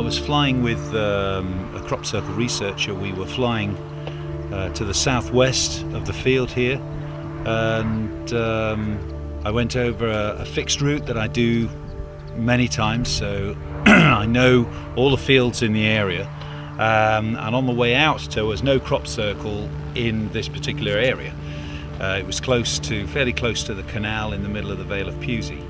was flying with a crop circle researcher. We were flying to the southwest of the field here, and I went over a fixed route that I do many times, so I know all the fields in the area, and on the way out there was no crop circle in this particular area. It was fairly close to the canal in the middle of the Vale of Pewsey.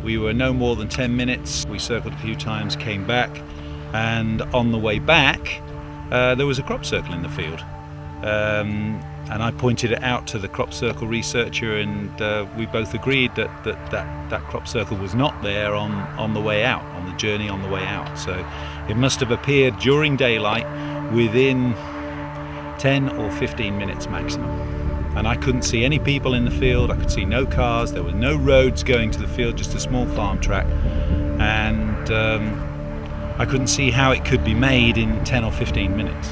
We were no more than 10 minutes. We circled a few times, came back, and on the way back there was a crop circle in the field. And I pointed it out to the crop circle researcher, and we both agreed that crop circle was not there on the way out, on the journey on the way out. So it must have appeared during daylight within 10 or 15 minutes maximum. And I couldn't see any people in the field, I could see no cars, there were no roads going to the field, just a small farm track. And I couldn't see how it could be made in 10 or 15 minutes.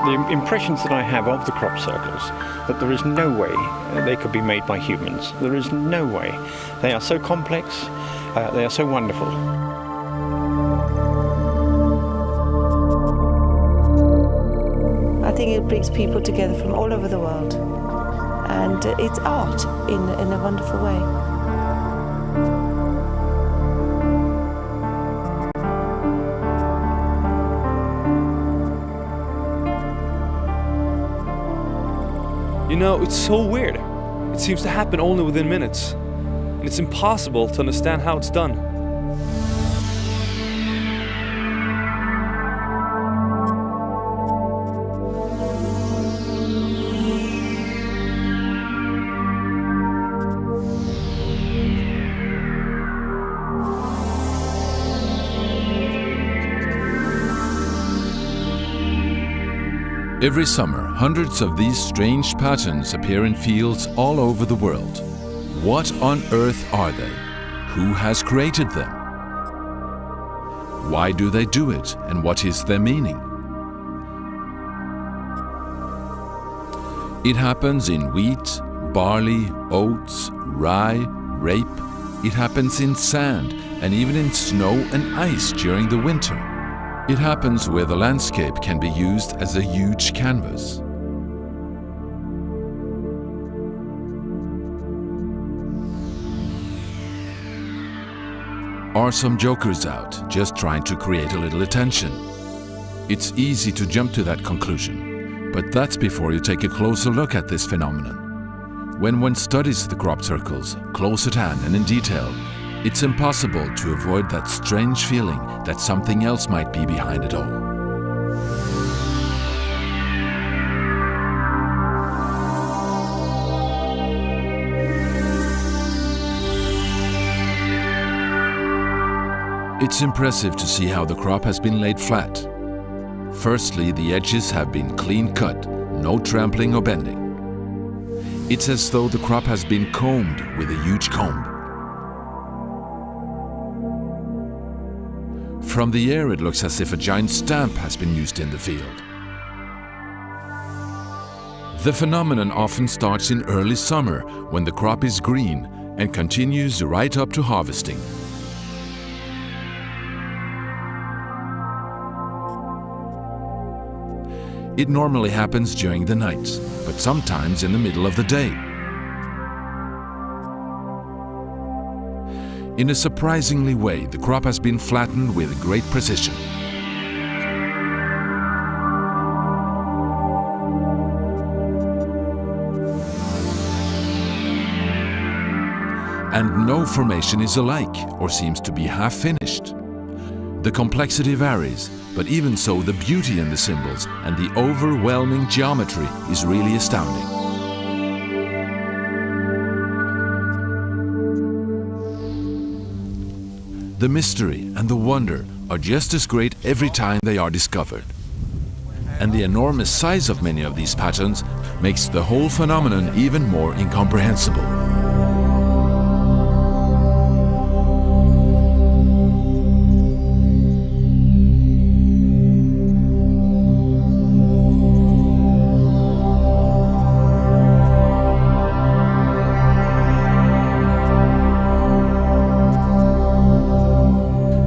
The impressions that I have of the crop circles, that there is no way they could be made by humans. There is no way. They are so complex, they are so wonderful. I think it brings people together from all over the world, and it's art in a wonderful way. You know, it's so weird. It seems to happen only within minutes. And it's impossible to understand how it's done. Every summer, hundreds of these strange patterns appear in fields all over the world. What on earth are they? Who has created them? Why do they do it, and what is their meaning? It happens in wheat, barley, oats, rye, rape. It happens in sand and even in snow and ice during the winter. It happens where the landscape can be used as a huge canvas. Are some jokers out just trying to create a little attention? It's easy to jump to that conclusion, but that's before you take a closer look at this phenomenon. When one studies the crop circles close at hand and in detail, it's impossible to avoid that strange feeling that something else might be behind it all. It's impressive to see how the crop has been laid flat. Firstly, the edges have been clean cut, no trampling or bending. It's as though the crop has been combed with a huge comb. From the air, it looks as if a giant stamp has been used in the field. The phenomenon often starts in early summer when the crop is green and continues right up to harvesting. It normally happens during the night, but sometimes in the middle of the day. In a surprisingly way, the crop has been flattened with great precision. And no formation is alike or seems to be half finished. The complexity varies, but even so, the beauty in the symbols and the overwhelming geometry is really astounding. The mystery and the wonder are just as great every time they are discovered. and the enormous size of many of these patterns makes the whole phenomenon even more incomprehensible.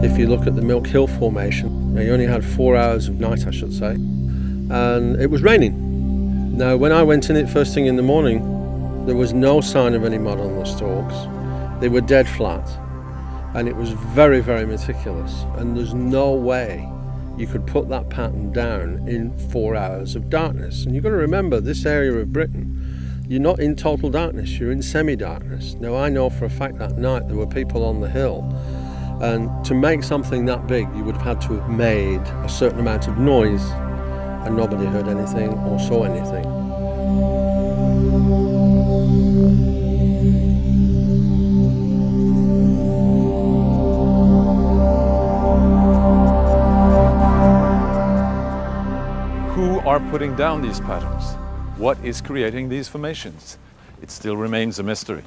If you look at the Milk Hill Formation, you only had 4 hours of night, I should say, and it was raining. Now, when I went in it first thing in the morning, there was no sign of any mud on the stalks. They were dead flat, and it was very, very meticulous, and there's no way you could put that pattern down in 4 hours of darkness. And you've got to remember, this area of Britain, you're not in total darkness, you're in semi-darkness. Now, I know for a fact that night there were people on the hill, and to make something that big, you would have had to have made a certain amount of noise, and nobody heard anything or saw anything. Who are putting down these patterns? What is creating these formations? It still remains a mystery.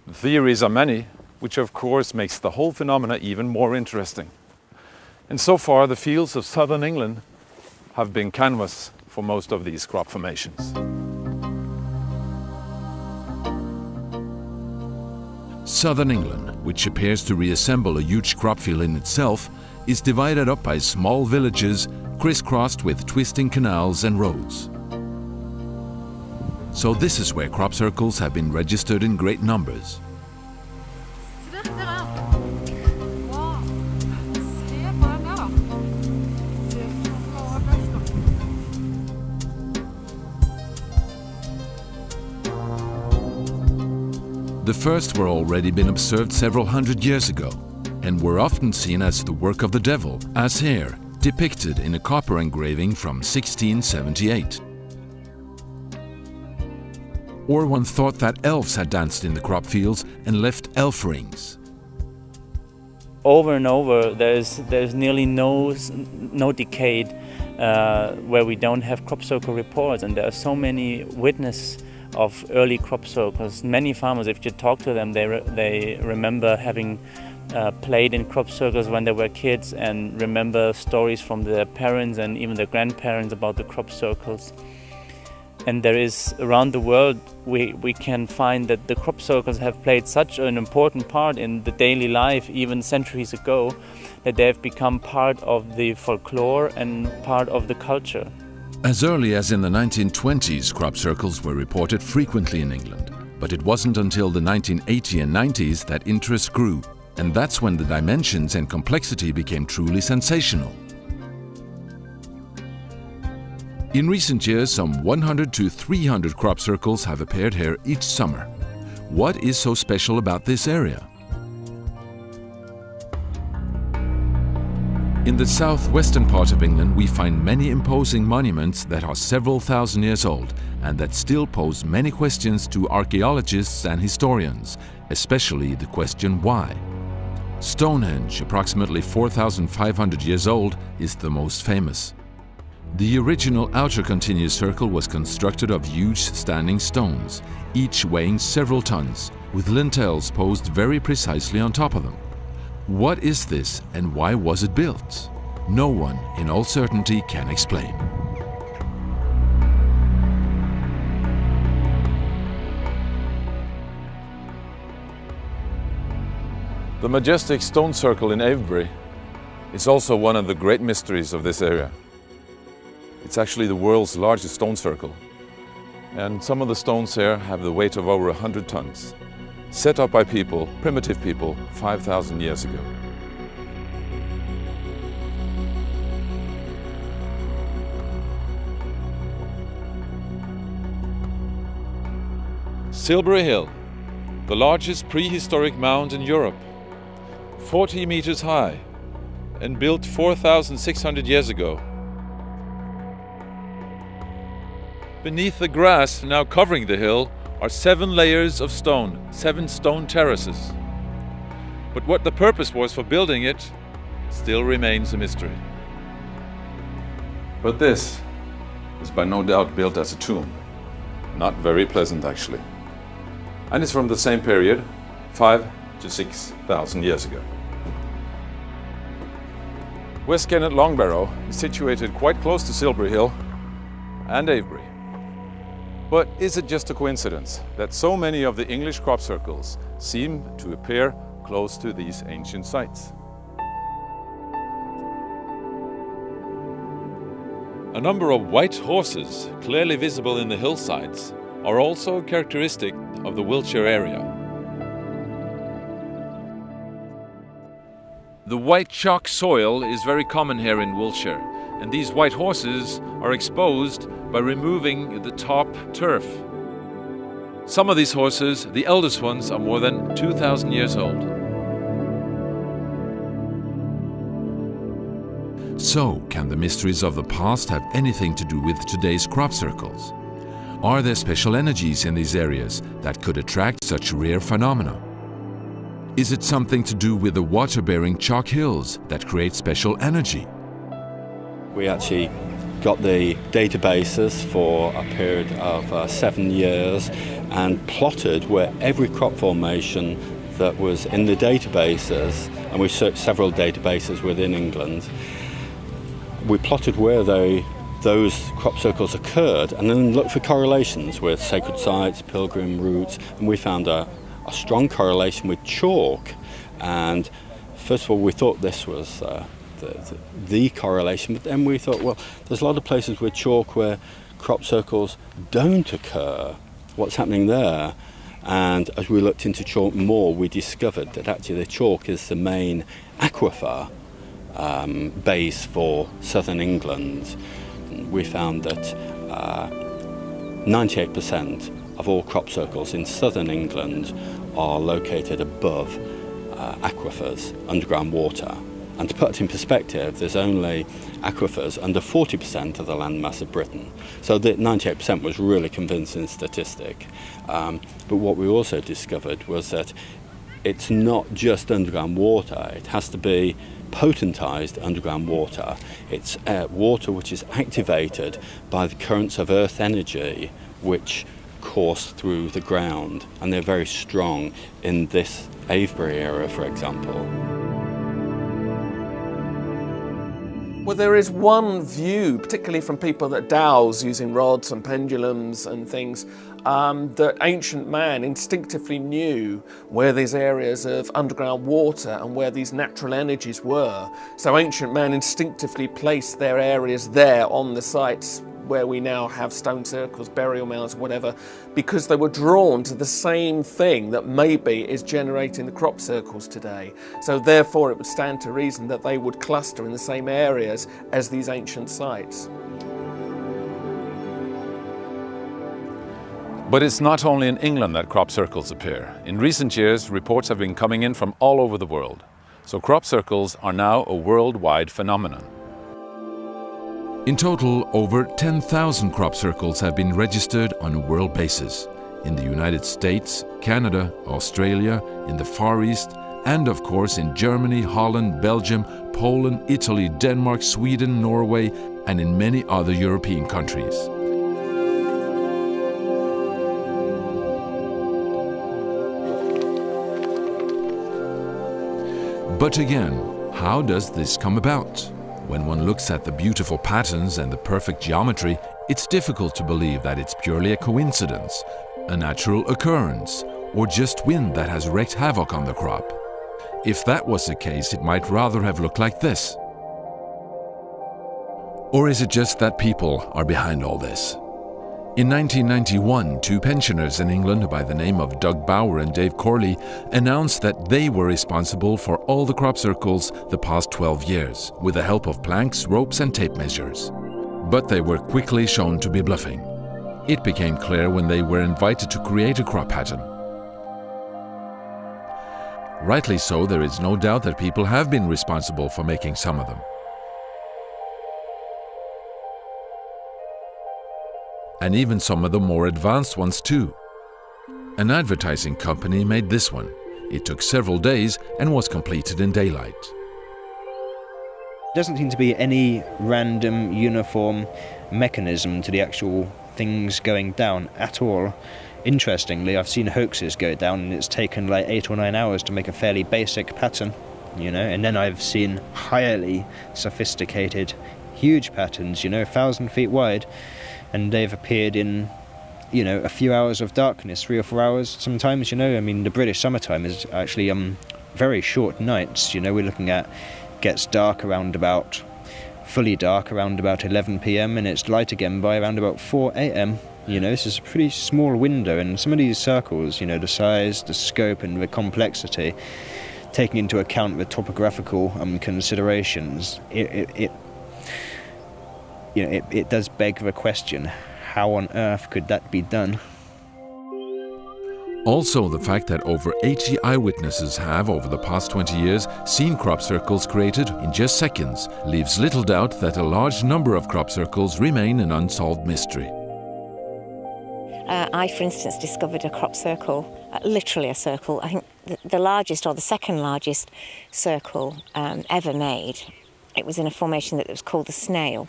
The theories are many, which of course makes the whole phenomena even more interesting. And so far, the fields of southern England have been canvas for most of these crop formations. Southern England, which appears to reassemble a huge crop field in itself, is divided up by small villages crisscrossed with twisting canals and roads. So this is where crop circles have been registered in great numbers. The first were already been observed several hundred years ago and were often seen as the work of the devil, as here, depicted in a copper engraving from 1678. Or one thought that elves had danced in the crop fields and left elf rings. Over and over, there's nearly no decade where we don't have crop circle reports, and there are so many witnesses of early crop circles. Many farmers, if you talk to them, they remember having played in crop circles when they were kids, and remember stories from their parents and even their grandparents about the crop circles. And there is, around the world, we can find that the crop circles have played such an important part in the daily life, even centuries ago, that they have become part of the folklore and part of the culture. As early as in the 1920s, crop circles were reported frequently in England, but it wasn't until the 1980s and 90s that interest grew, and that's when the dimensions and complexity became truly sensational. In recent years, some 100 to 300 crop circles have appeared here each summer. What is so special about this area? In the southwestern part of England, we find many imposing monuments that are several thousand years old and that still pose many questions to archaeologists and historians, especially the question why. Stonehenge, approximately 4,500 years old, is the most famous. The original outer continuous circle was constructed of huge standing stones, each weighing several tons, with lintels posed very precisely on top of them. What is this and why was it built? No one, in all certainty, can explain. The majestic stone circle in Avebury is also one of the great mysteries of this area. It's actually the world's largest stone circle, and some of the stones here have the weight of over 100 tons, set up by people, primitive people, 5,000 years ago. Silbury Hill, the largest prehistoric mound in Europe, 40 meters high and built 4,600 years ago. Beneath the grass now covering the hill are 7 layers of stone, 7 stone terraces. But what the purpose was for building it still remains a mystery. But this is by no doubt built as a tomb. Not very pleasant, actually. And it's from the same period, 5,000 to 6,000 years ago. West Kennet Longbarrow is situated quite close to Silbury Hill and Avebury. But is it just a coincidence that so many of the English crop circles seem to appear close to these ancient sites? A number of white horses, clearly visible in the hillsides, are also characteristic of the Wiltshire area. The white chalk soil is very common here in Wiltshire, and these white horses are exposed by removing the top turf. Some of these horses, the eldest ones, are more than 2,000 years old. So, can the mysteries of the past have anything to do with today's crop circles? Are there special energies in these areas that could attract such rare phenomena? Is it something to do with the water-bearing chalk hills that create special energy? We actually got the databases for a period of 7 years and plotted where every crop formation that was in the databases, and we searched several databases within England, we plotted where those crop circles occurred and then looked for correlations with sacred sites, pilgrim routes, and we found a strong correlation with chalk. And first of all, we thought this was the correlation, but then we thought, well, there's a lot of places with chalk where crop circles don't occur. What's happening there? And as we looked into chalk more, we discovered that actually the chalk is the main aquifer base for southern England. We found that 98% of all crop circles in southern England are located above aquifers, underground water. And to put it in perspective, there's only aquifers under 40% of the landmass of Britain. So the 98% was really convincing statistic. But what we also discovered was that it's not just underground water, it has to be potentized underground water. It's water which is activated by the currents of earth energy which course through the ground, and they're very strong in this Avebury area, for example. Well, there is one view, particularly from people that dowse using rods and pendulums and things, that ancient man instinctively knew where these areas of underground water and where these natural energies were. So ancient man instinctively placed their areas there on the sites where we now have stone circles, burial mounds, whatever, because they were drawn to the same thing that maybe is generating the crop circles today. So therefore it would stand to reason that they would cluster in the same areas as these ancient sites. But it's not only in England that crop circles appear. In recent years, reports have been coming in from all over the world. So crop circles are now a worldwide phenomenon. In total, over 10,000 crop circles have been registered on a world basis. In the United States, Canada, Australia, in the Far East, and of course in Germany, Holland, Belgium, Poland, Italy, Denmark, Sweden, Norway, and in many other European countries. But again, how does this come about? When one looks at the beautiful patterns and the perfect geometry, it's difficult to believe that it's purely a coincidence, a natural occurrence, or just wind that has wreaked havoc on the crop. If that was the case, it might rather have looked like this. Or is it just that people are behind all this? In 1991, two pensioners in England by the name of Doug Bauer and Dave Corley announced that they were responsible for all the crop circles the past 12 years, with the help of planks, ropes and tape measures. But they were quickly shown to be bluffing. It became clear when they were invited to create a crop pattern. Rightly so, there is no doubt that people have been responsible for making some of them. And even some of the more advanced ones too. An advertising company made this one. It took several days and was completed in daylight. Doesn't seem to be any random, uniform mechanism to the actual things going down at all. Interestingly, I've seen hoaxes go down and it's taken like 8 or 9 hours to make a fairly basic pattern, you know, and then I've seen highly sophisticated, huge patterns, you know, 1,000 feet wide, and they've appeared in, you know, a few hours of darkness, 3 or 4 hours sometimes, you know. I mean, the British summertime is actually very short nights, you know. We're looking at, gets dark around about, fully dark around about 11 p.m. and it's light again by around about 4 a.m. You know, this is a pretty small window, and some of these circles, you know, the size, the scope and the complexity, taking into account the topographical considerations, it does beg the question, how on earth could that be done? Also, the fact that over 80 eyewitnesses have, over the past 20 years, seen crop circles created in just seconds leaves little doubt that a large number of crop circles remain an unsolved mystery. I, for instance, discovered a crop circle, literally a circle. I think the largest or the second largest circle ever made. It was in a formation that was called the Snail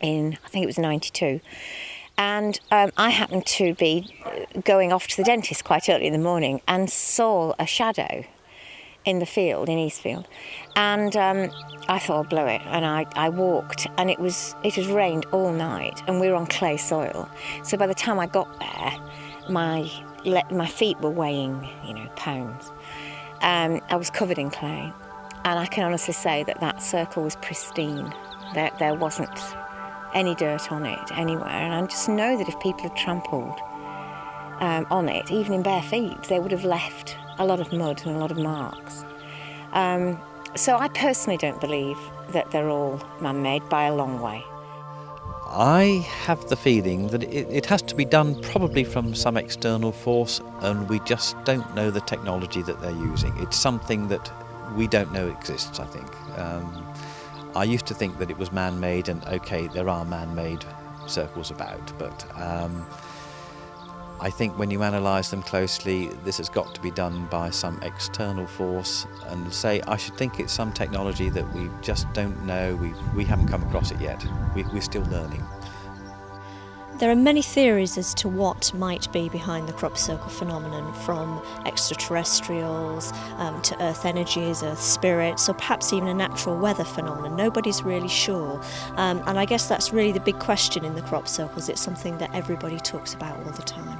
in, I think it was 92. And I happened to be going off to the dentist quite early in the morning and saw a shadow in the field, in Eastfield. And I thought I'd blow it, and I walked, and it had rained all night, and we were on clay soil. So by the time I got there, my feet were weighing, you know, pounds. I was covered in clay, and I can honestly say that that circle was pristine. There wasn't any dirt on it anywhere, and I just know that if people had trampled on it, even in bare feet, they would have left a lot of mud and a lot of marks. So I personally don't believe that they're all man-made by a long way. I have the feeling that it has to be done probably from some external force, and we just don't know the technology that they're using. It's something that we don't know exists, I think. I used to think that it was man-made, and okay, there are man-made circles about, but I think when you analyse them closely, this has got to be done by some external force, and I should think it's some technology that we just don't know, we haven't come across it yet. We're still learning. There are many theories as to what might be behind the crop circle phenomenon, from extraterrestrials to earth energies, earth spirits, or perhaps even a natural weather phenomenon. Nobody's really sure. And I guess that's really the big question in the crop circles. It's something that everybody talks about all the time.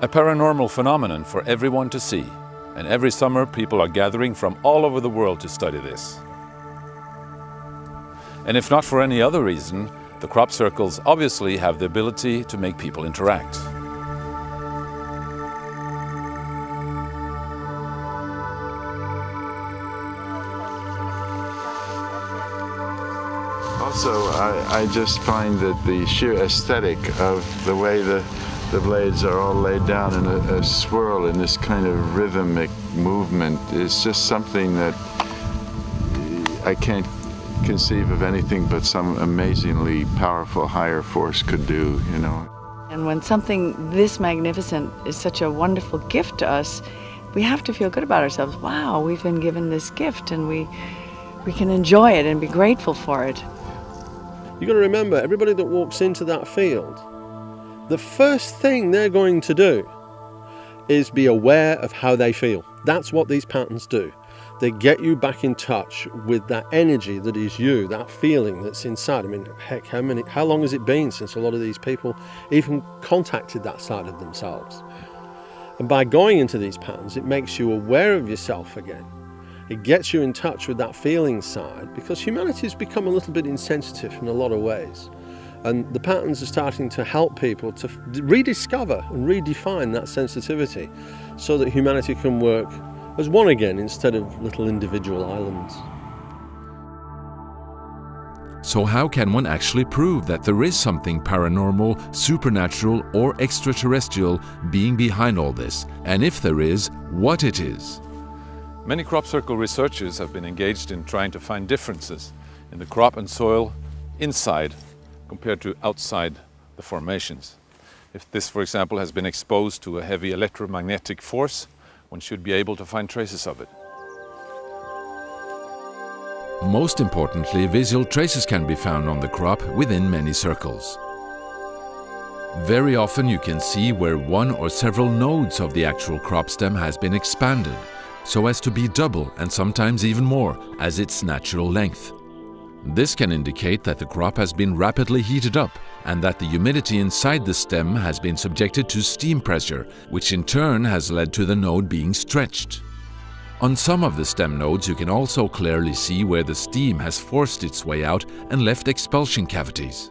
A paranormal phenomenon for everyone to see, and every summer people are gathering from all over the world to study this. And if not for any other reason, the crop circles obviously have the ability to make people interact. Also, I just find that the sheer aesthetic of the way the blades are all laid down in a swirl in this kind of rhythmic movement is just something that I can't conceive of anything but some amazingly powerful higher force could do, you know. And when something this magnificent is such a wonderful gift to us, we have to feel good about ourselves. Wow, we've been given this gift, and we can enjoy it and be grateful for it. You've got to remember, everybody that walks into that field, the first thing they're going to do is be aware of how they feel. That's what these patterns do. They get you back in touch with that energy that is you, that feeling that's inside. I mean, heck, how long has it been since a lot of these people even contacted that side of themselves? And by going into these patterns, it makes you aware of yourself again. It gets you in touch with that feeling side, because humanity has become a little bit insensitive in a lot of ways. And the patterns are starting to help people to rediscover and redefine that sensitivity so that humanity can work as one again instead of little individual islands. So how can one actually prove that there is something paranormal, supernatural or extraterrestrial being behind all this? And if there is, what it is? Many crop circle researchers have been engaged in trying to find differences in the crop and soil inside compared to outside the formations. If this, for example, has been exposed to a heavy electromagnetic force, one should be able to find traces of it. Most importantly, visual traces can be found on the crop within many circles. Very often you can see where one or several nodes of the actual crop stem has been expanded, so as to be double and sometimes even more as its natural length. This can indicate that the crop has been rapidly heated up and that the humidity inside the stem has been subjected to steam pressure, which in turn has led to the node being stretched. On some of the stem nodes you can also clearly see where the steam has forced its way out and left expulsion cavities.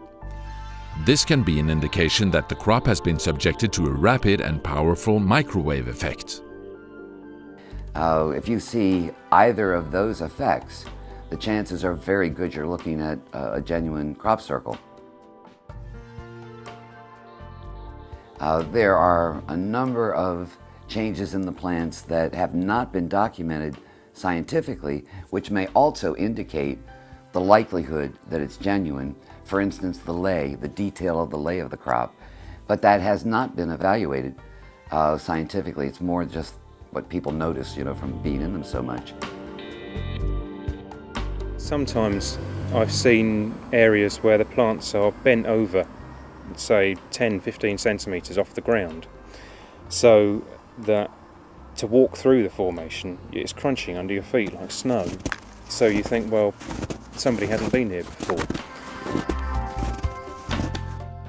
This can be an indication that the crop has been subjected to a rapid and powerful microwave effect. If you see either of those effects, the chances are very good you're looking at a genuine crop circle. There are a number of changes in the plants that have not been documented scientifically, which may also indicate the likelihood that it's genuine. For instance, the lay, the detail of the lay of the crop. But that has not been evaluated scientifically. It's more just what people notice, from being in them so much. Sometimes I've seen areas where the plants are bent over, say 10-15 centimetres off the ground, so that to walk through the formation it's crunching under your feet like snow. So you think, well, somebody hasn't been here before.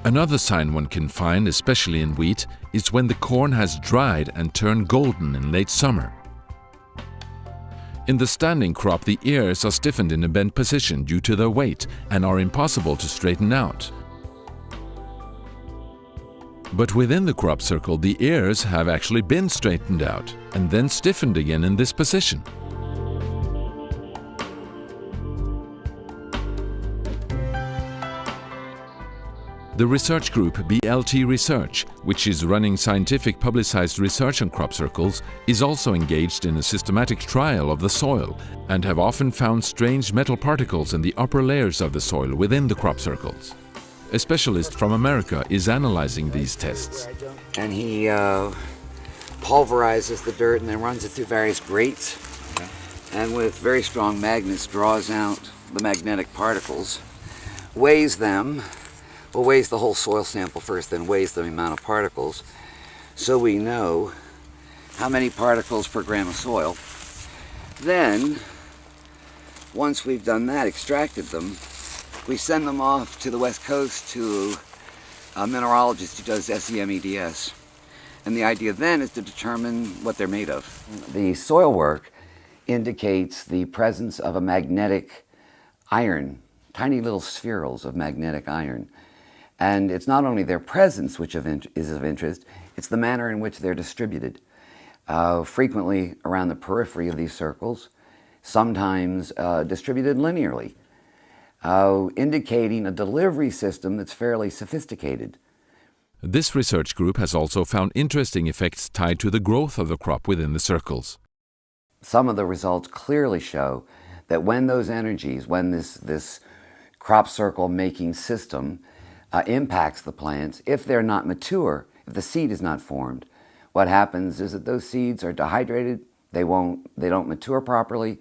Another sign one can find, especially in wheat, is when the corn has dried and turned golden in late summer. In the standing crop, the ears are stiffened in a bent position due to their weight and are impossible to straighten out. But within the crop circle, the ears have actually been straightened out and then stiffened again in this position. The research group BLT Research, which is running scientific publicized research on crop circles, is also engaged in a systematic trial of the soil and have often found strange metal particles in the upper layers of the soil within the crop circles. A specialist from America is analyzing these tests. And he pulverizes the dirt and then runs it through various grates, and with very strong magnets draws out the magnetic particles, weighs them. Well, weighs the whole soil sample first, then weighs the amount of particles, so we know how many particles per gram of soil. Then, once we've done that, extracted them, we send them off to the West Coast to a mineralogist who does SEMEDS. And the idea then is to determine what they're made of. The soil work indicates the presence of a magnetic iron, tiny little spherules of magnetic iron. And it's not only their presence which is of interest, it's the manner in which they're distributed. Frequently around the periphery of these circles, sometimes distributed linearly, indicating a delivery system that's fairly sophisticated. This research group has also found interesting effects tied to the growth of the crop within the circles. Some of the results clearly show that when those energies, when this crop circle making system impacts the plants, if they're not mature, if the seed is not formed, what happens is that those seeds are dehydrated, they don't mature properly,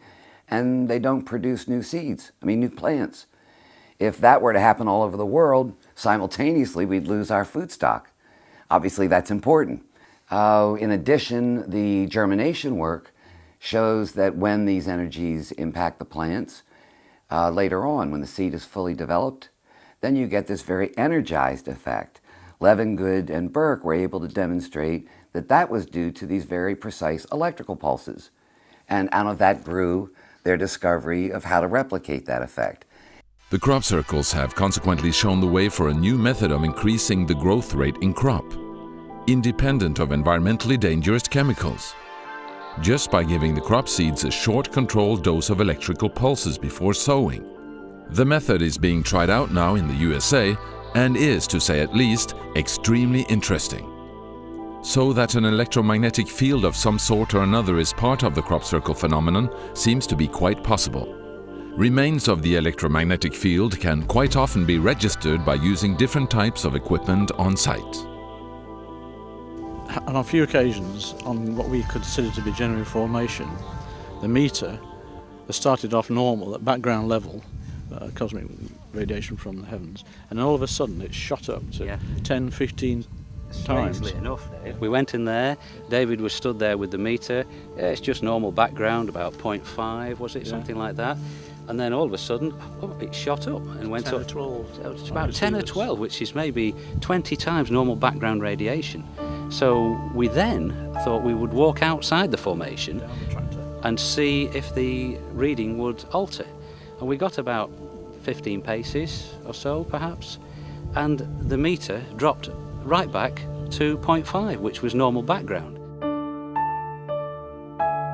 and they don't produce new seeds, new plants. If that were to happen all over the world, simultaneously we'd lose our food stock. Obviously that's important. In addition, the germination work shows that when these energies impact the plants, later on when the seed is fully developed, then you get this very energized effect. Levengood and Burke were able to demonstrate that that was due to these very precise electrical pulses. And out of that grew their discovery of how to replicate that effect. The crop circles have consequently shown the way for a new method of increasing the growth rate in crop, independent of environmentally dangerous chemicals, just by giving the crop seeds a short controlled dose of electrical pulses before sowing. The method is being tried out now in the USA and is, to say at least, extremely interesting. So that an electromagnetic field of some sort or another is part of the crop circle phenomenon seems to be quite possible. Remains of the electromagnetic field can quite often be registered by using different types of equipment on site. On a few occasions, on what we consider to be genuine formation, the meter, started off normal at background level, cosmic radiation from the heavens, and then all of a sudden it shot up to 10, 15 times. Strangely enough, we went in there, David was stood there with the meter, it's just normal background, about 0.5 was it, something like that, and then all of a sudden it shot up and went 10 up. or 12. It's about 10 or 12, which is maybe 20 times normal background radiation. So we then thought we would walk outside the formation and see if the reading would alter. And we got about 15 paces or so, perhaps, and the meter dropped right back to 0.5, which was normal background.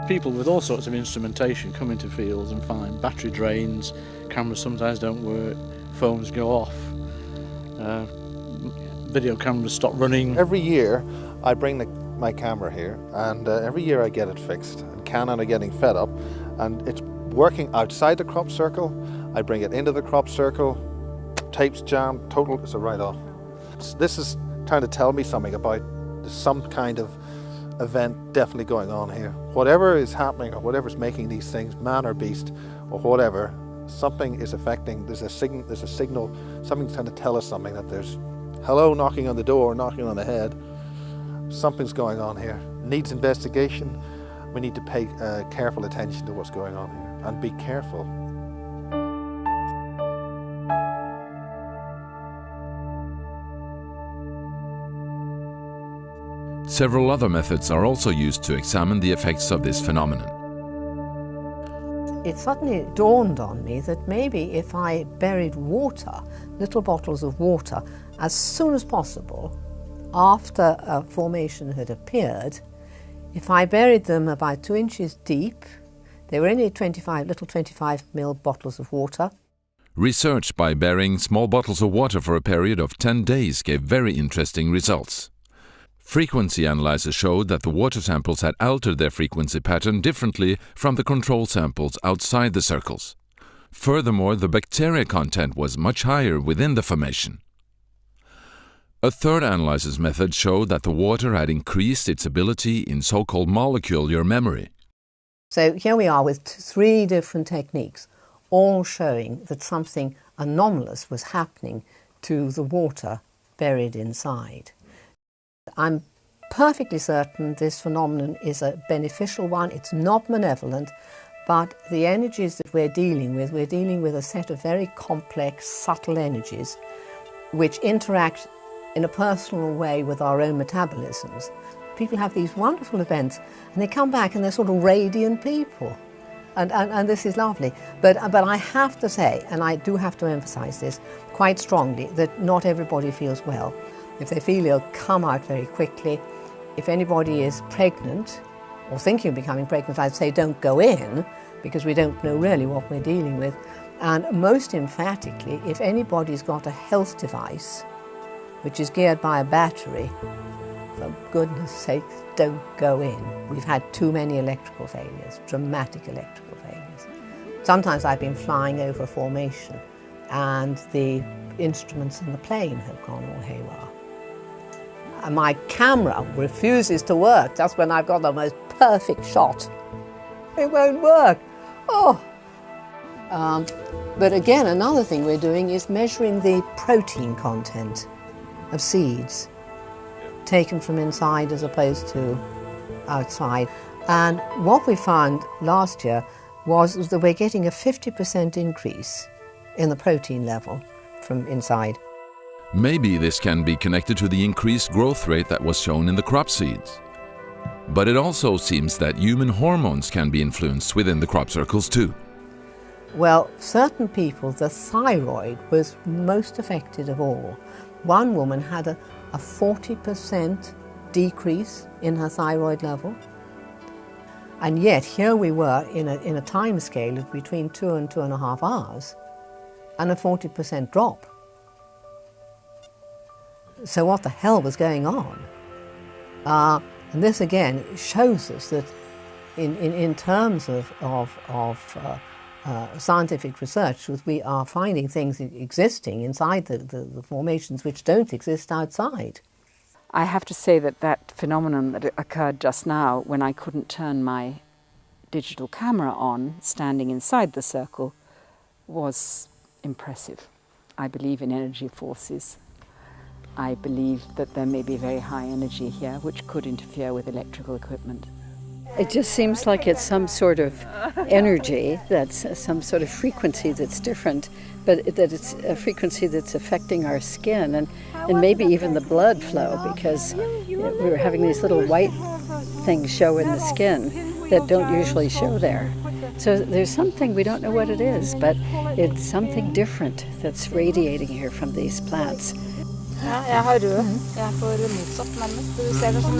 People with all sorts of instrumentation come into fields and find battery drains, cameras sometimes don't work, phones go off, video cameras stop running. Every year I bring my camera here, and every year I get it fixed. And Canon are getting fed up, and it's working outside the crop circle. I bring it into the crop circle, tape's jammed, total, it's a write-off. This is trying to tell me something about some kind of event definitely going on here. Whatever is happening or whatever's making these things, man or beast or whatever, something is affecting, there's a signal, something's trying to tell us something, that there's hello knocking on the door, knocking on the head. Something's going on here. It needs investigation. We need to pay careful attention to what's going on here and be careful. Several other methods are also used to examine the effects of this phenomenon. It suddenly dawned on me that maybe if I buried water, little bottles of water, as soon as possible after a formation had appeared, if I buried them about 2 inches deep, they were only little 25 ml bottles of water. Research by burying small bottles of water for a period of 10 days gave very interesting results. Frequency analyzers showed that the water samples had altered their frequency pattern differently from the control samples outside the circles. Furthermore, the bacteria content was much higher within the formation. A third analysis method showed that the water had increased its ability in so-called molecular memory. So here we are with 3 different techniques, all showing that something anomalous was happening to the water buried inside. I'm perfectly certain this phenomenon is a beneficial one. It's not malevolent, but the energies that we're dealing with a set of very complex, subtle energies which interact in a personal way with our own metabolisms. People have these wonderful events and they come back and they're sort of radiant people. And this is lovely. But I have to say, and I do have to emphasize this quite strongly, that not everybody feels well. If they feel ill, come out very quickly. If anybody is pregnant or thinking of becoming pregnant, I'd say don't go in, because we don't know really what we're dealing with. And most emphatically, if anybody's got a health device which is geared by a battery, for goodness sake, don't go in. We've had too many electrical failures, dramatic electrical failures. Sometimes I've been flying over a formation and the instruments in the plane have gone all haywire. And my camera refuses to work just when I've got the most perfect shot. It won't work. Oh! But again, another thing we're doing is measuring the protein content of seeds taken from inside as opposed to outside. And what we found last year was that we're getting a 50% increase in the protein level from inside. Maybe this can be connected to the increased growth rate that was shown in the crop seeds. But it also seems that human hormones can be influenced within the crop circles too. Well, certain people, the thyroid was most affected of all. One woman had a 40% decrease in her thyroid level. And yet here we were in a time scale of between 2 and 2.5 hours and a 40% drop. So what the hell was going on? And this again shows us that in terms of scientific research, we are finding things existing inside the formations which don't exist outside. I have to say that phenomenon that occurred just now, when I couldn't turn my digital camera on, standing inside the circle, was impressive. I believe in energy forces. I believe that there may be very high energy here which could interfere with electrical equipment. It just seems like it's some sort of energy, that's some sort of frequency that's different, but that it's a frequency that's affecting our skin and maybe even the blood flow, because we're having these little white things show in the skin that don't usually show there. So there's something, we don't know what it is, but it's something different that's radiating here from these plants. Ja, jeg har rød. Jeg får motsatt nærmest. Du ser det som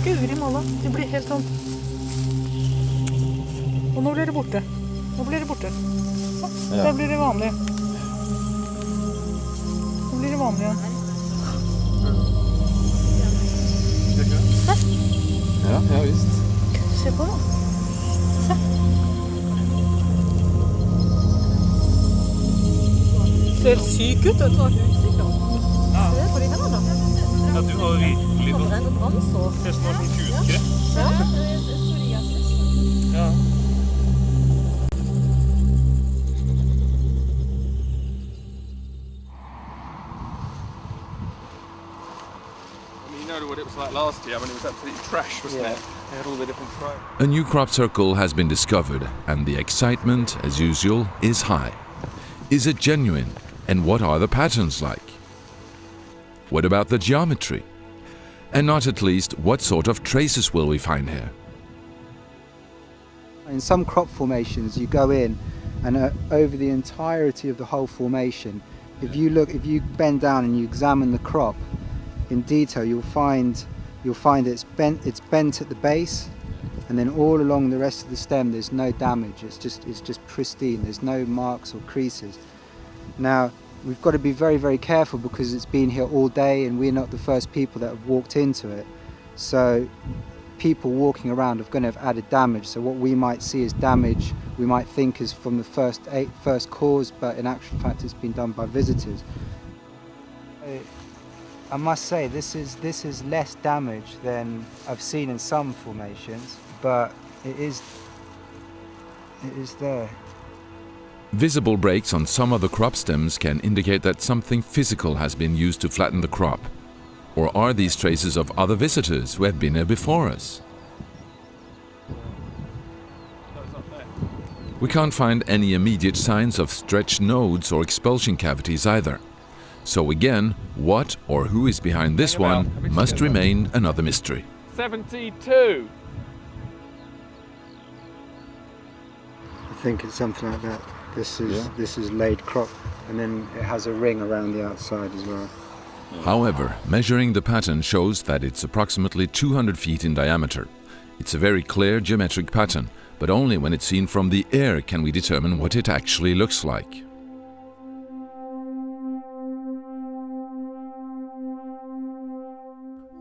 Guri malla, det blir helt sånn. Og nå blir det borte. Nå blir det borte. Så, da blir det vanlig. Nå blir det vanlig igjen. Ja, ja visst. Se på det. Se. Ser syk ut, vet du. Se på de her da. Ja, du har virkelig fått nesten som hudkreft. Ja. Ja. You know what it was like last year when it was absolutely trash, wasn't it? They had all the different tribes. A new crop circle has been discovered, and the excitement, as usual, is high. Is it genuine, and what are the patterns like? What about the geometry? And not at least, what sort of traces will we find here? In some crop formations, you go in and over the entirety of the whole formation, if you bend down and you examine the crop in detail, you'll find it's bent at the base, and then all along the rest of the stem there's no damage. It's just pristine. There's no marks or creases. Now we've got to be very, very careful because it's been here all day and we're not the first people that have walked into it. So people walking around are going to have added damage. So what we might see as damage, we might think is from the first cause, but in actual fact it's been done by visitors. I must say this is less damage than I've seen in some formations, but it is there. Visible breaks on some of the crop stems can indicate that something physical has been used to flatten the crop. Or are these traces of other visitors who have been here before us? We can't find any immediate signs of stretched nodes or expulsion cavities either. So again, what or who is behind this one must remain another mystery. 72! I think it's something like that. This is laid crop, and then it has a ring around the outside as well. However, measuring the pattern shows that it's approximately 200 feet in diameter. It's a very clear geometric pattern, but only when it's seen from the air can we determine what it actually looks like.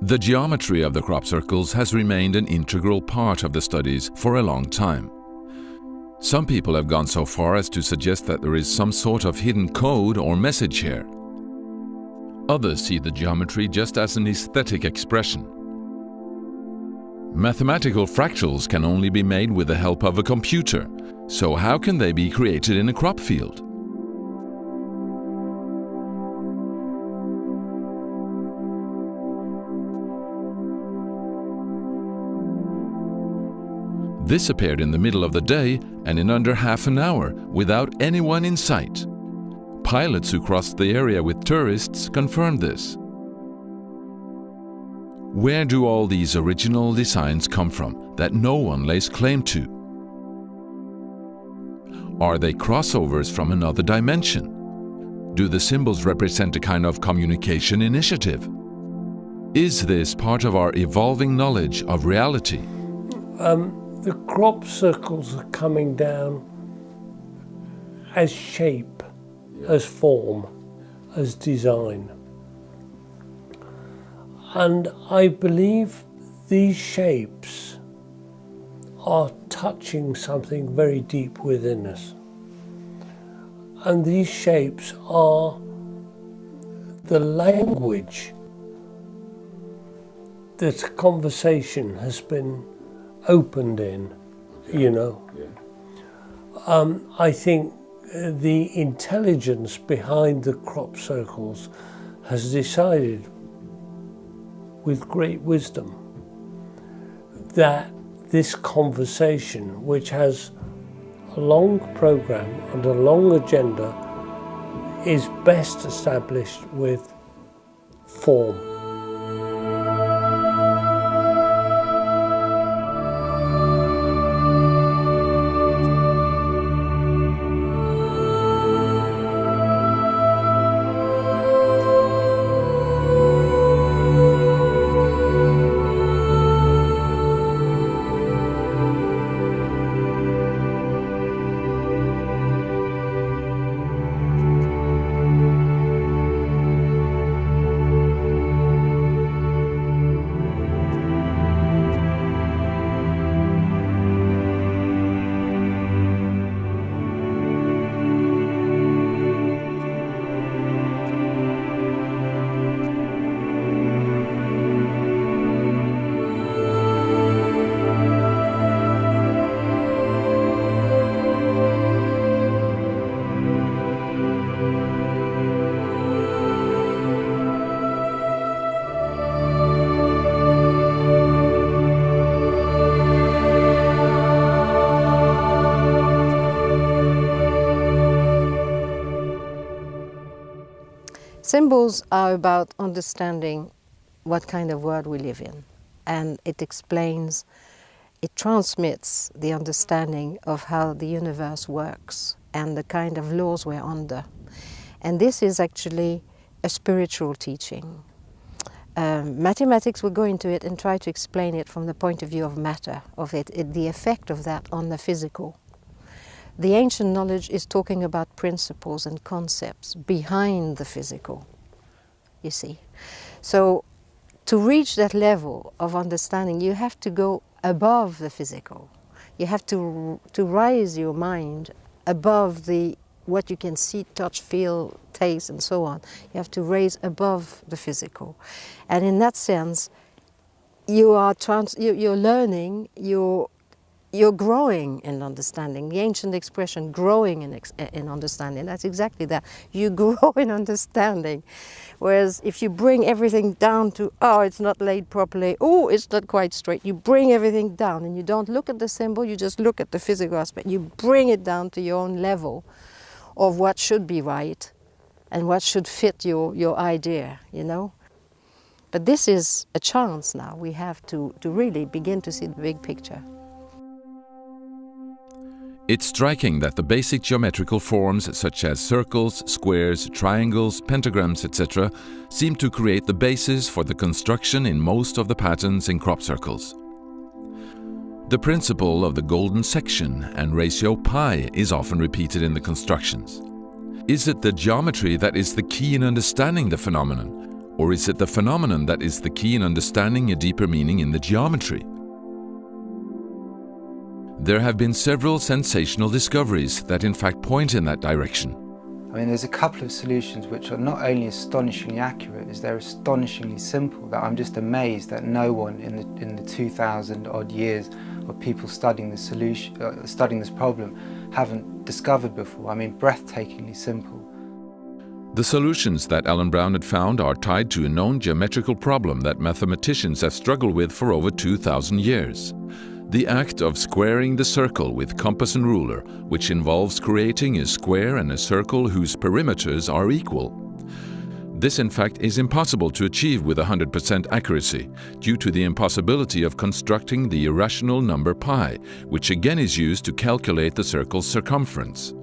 The geometry of the crop circles has remained an integral part of the studies for a long time. Some people have gone so far as to suggest that there is some sort of hidden code or message here. Others see the geometry just as an aesthetic expression. Mathematical fractals can only be made with the help of a computer, so how can they be created in a crop field? This appeared in the middle of the day and in under half an hour without anyone in sight. Pilots who crossed the area with tourists confirmed this. Where do all these original designs come from that no one lays claim to? Are they crossovers from another dimension? Do the symbols represent a kind of communication initiative? Is this part of our evolving knowledge of reality? The crop circles are coming down as shape, as form, as design. And I believe these shapes are touching something very deep within us. And these shapes are the language that conversation has been opened in you know. I think the intelligence behind the crop circles has decided with great wisdom that this conversation, which has a long program and a long agenda, is best established with form. Symbols are about understanding what kind of world we live in, and it explains, it transmits the understanding of how the universe works and the kind of laws we're under. And this is actually a spiritual teaching. Mathematics will go into it and try to explain it from the point of view of matter, of the effect of that on the physical. The ancient knowledge is talking about principles and concepts behind the physical, you see. So to reach that level of understanding, you have to go above the physical. You have to raise your mind above what you can see, touch, feel, taste, and so on. You have to raise above the physical. And in that sense, you're learning, you're growing in understanding. The ancient expression, growing in understanding, that's exactly that. You grow in understanding. Whereas if you bring everything down to, oh, it's not laid properly, oh, it's not quite straight, you bring everything down and you don't look at the symbol, you just look at the physical aspect. You bring it down to your own level of what should be right and what should fit your idea, you know. But this is a chance now. We have to really begin to see the big picture. It's striking that the basic geometrical forms such as circles, squares, triangles, pentagrams, etc. seem to create the basis for the construction in most of the patterns in crop circles. The principle of the golden section and ratio pi is often repeated in the constructions. Is it the geometry that is the key in understanding the phenomenon, or is it the phenomenon that is the key in understanding a deeper meaning in the geometry? There have been several sensational discoveries that in fact point in that direction. I mean, there's a couple of solutions which are not only astonishingly accurate, as they're astonishingly simple, that I'm just amazed that no one in the 2,000 odd years of people studying this solution, studying this problem, haven't discovered before. I mean, breathtakingly simple. The solutions that Alan Brown had found are tied to a known geometrical problem that mathematicians have struggled with for over 2,000 years. The act of squaring the circle with compass and ruler, which involves creating a square and a circle whose perimeters are equal. This in fact is impossible to achieve with 100% accuracy, due to the impossibility of constructing the irrational number pi, which again is used to calculate the circle's circumference.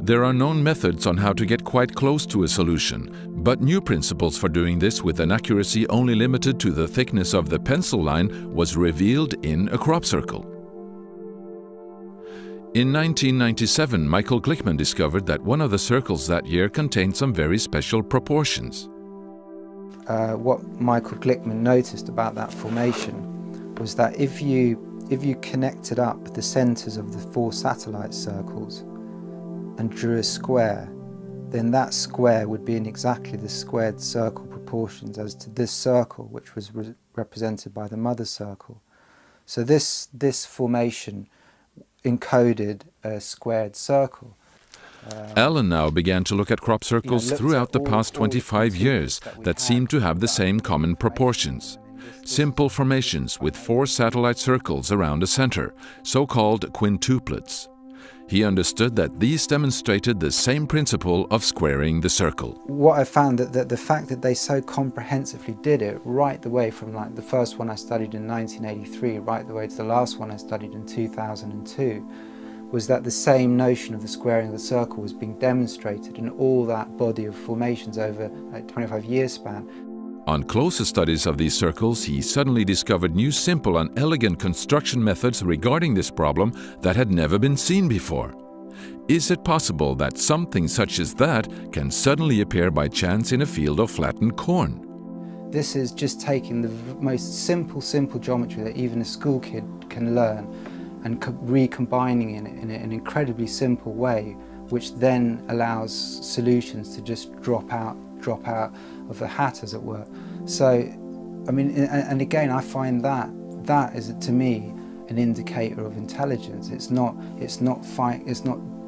There are known methods on how to get quite close to a solution, but new principles for doing this with an accuracy only limited to the thickness of the pencil line was revealed in a crop circle. In 1997, Michael Glickman discovered that one of the circles that year contained some very special proportions. What Michael Glickman noticed about that formation was that if you connected up the centres of the 4 satellite circles and drew a square, then that square would be in exactly the squared circle proportions as to this circle, which was represented by the mother circle. So this formation encoded a squared circle. Alan now began to look at crop circles throughout the past 25 years that seem to have the same common proportions. Simple formations with 4 satellite circles around a center, so-called quintuplets. He understood that these demonstrated the same principle of squaring the circle. What I found that the fact that they so comprehensively did it right the way from like the first one I studied in 1983 right the way to the last one I studied in 2002 was that the same notion of the squaring of the circle was being demonstrated in all that body of formations over a 25-year span. On closer studies of these circles, he suddenly discovered new simple and elegant construction methods regarding this problem that had never been seen before. Is it possible that something such as that can suddenly appear by chance in a field of flattened corn? This is just taking the most simple geometry that even a school kid can learn and recombining it in an incredibly simple way, which then allows solutions to just drop out of the hat, as it were. So, I mean, and again, I find that is, to me, an indicator of intelligence. It's not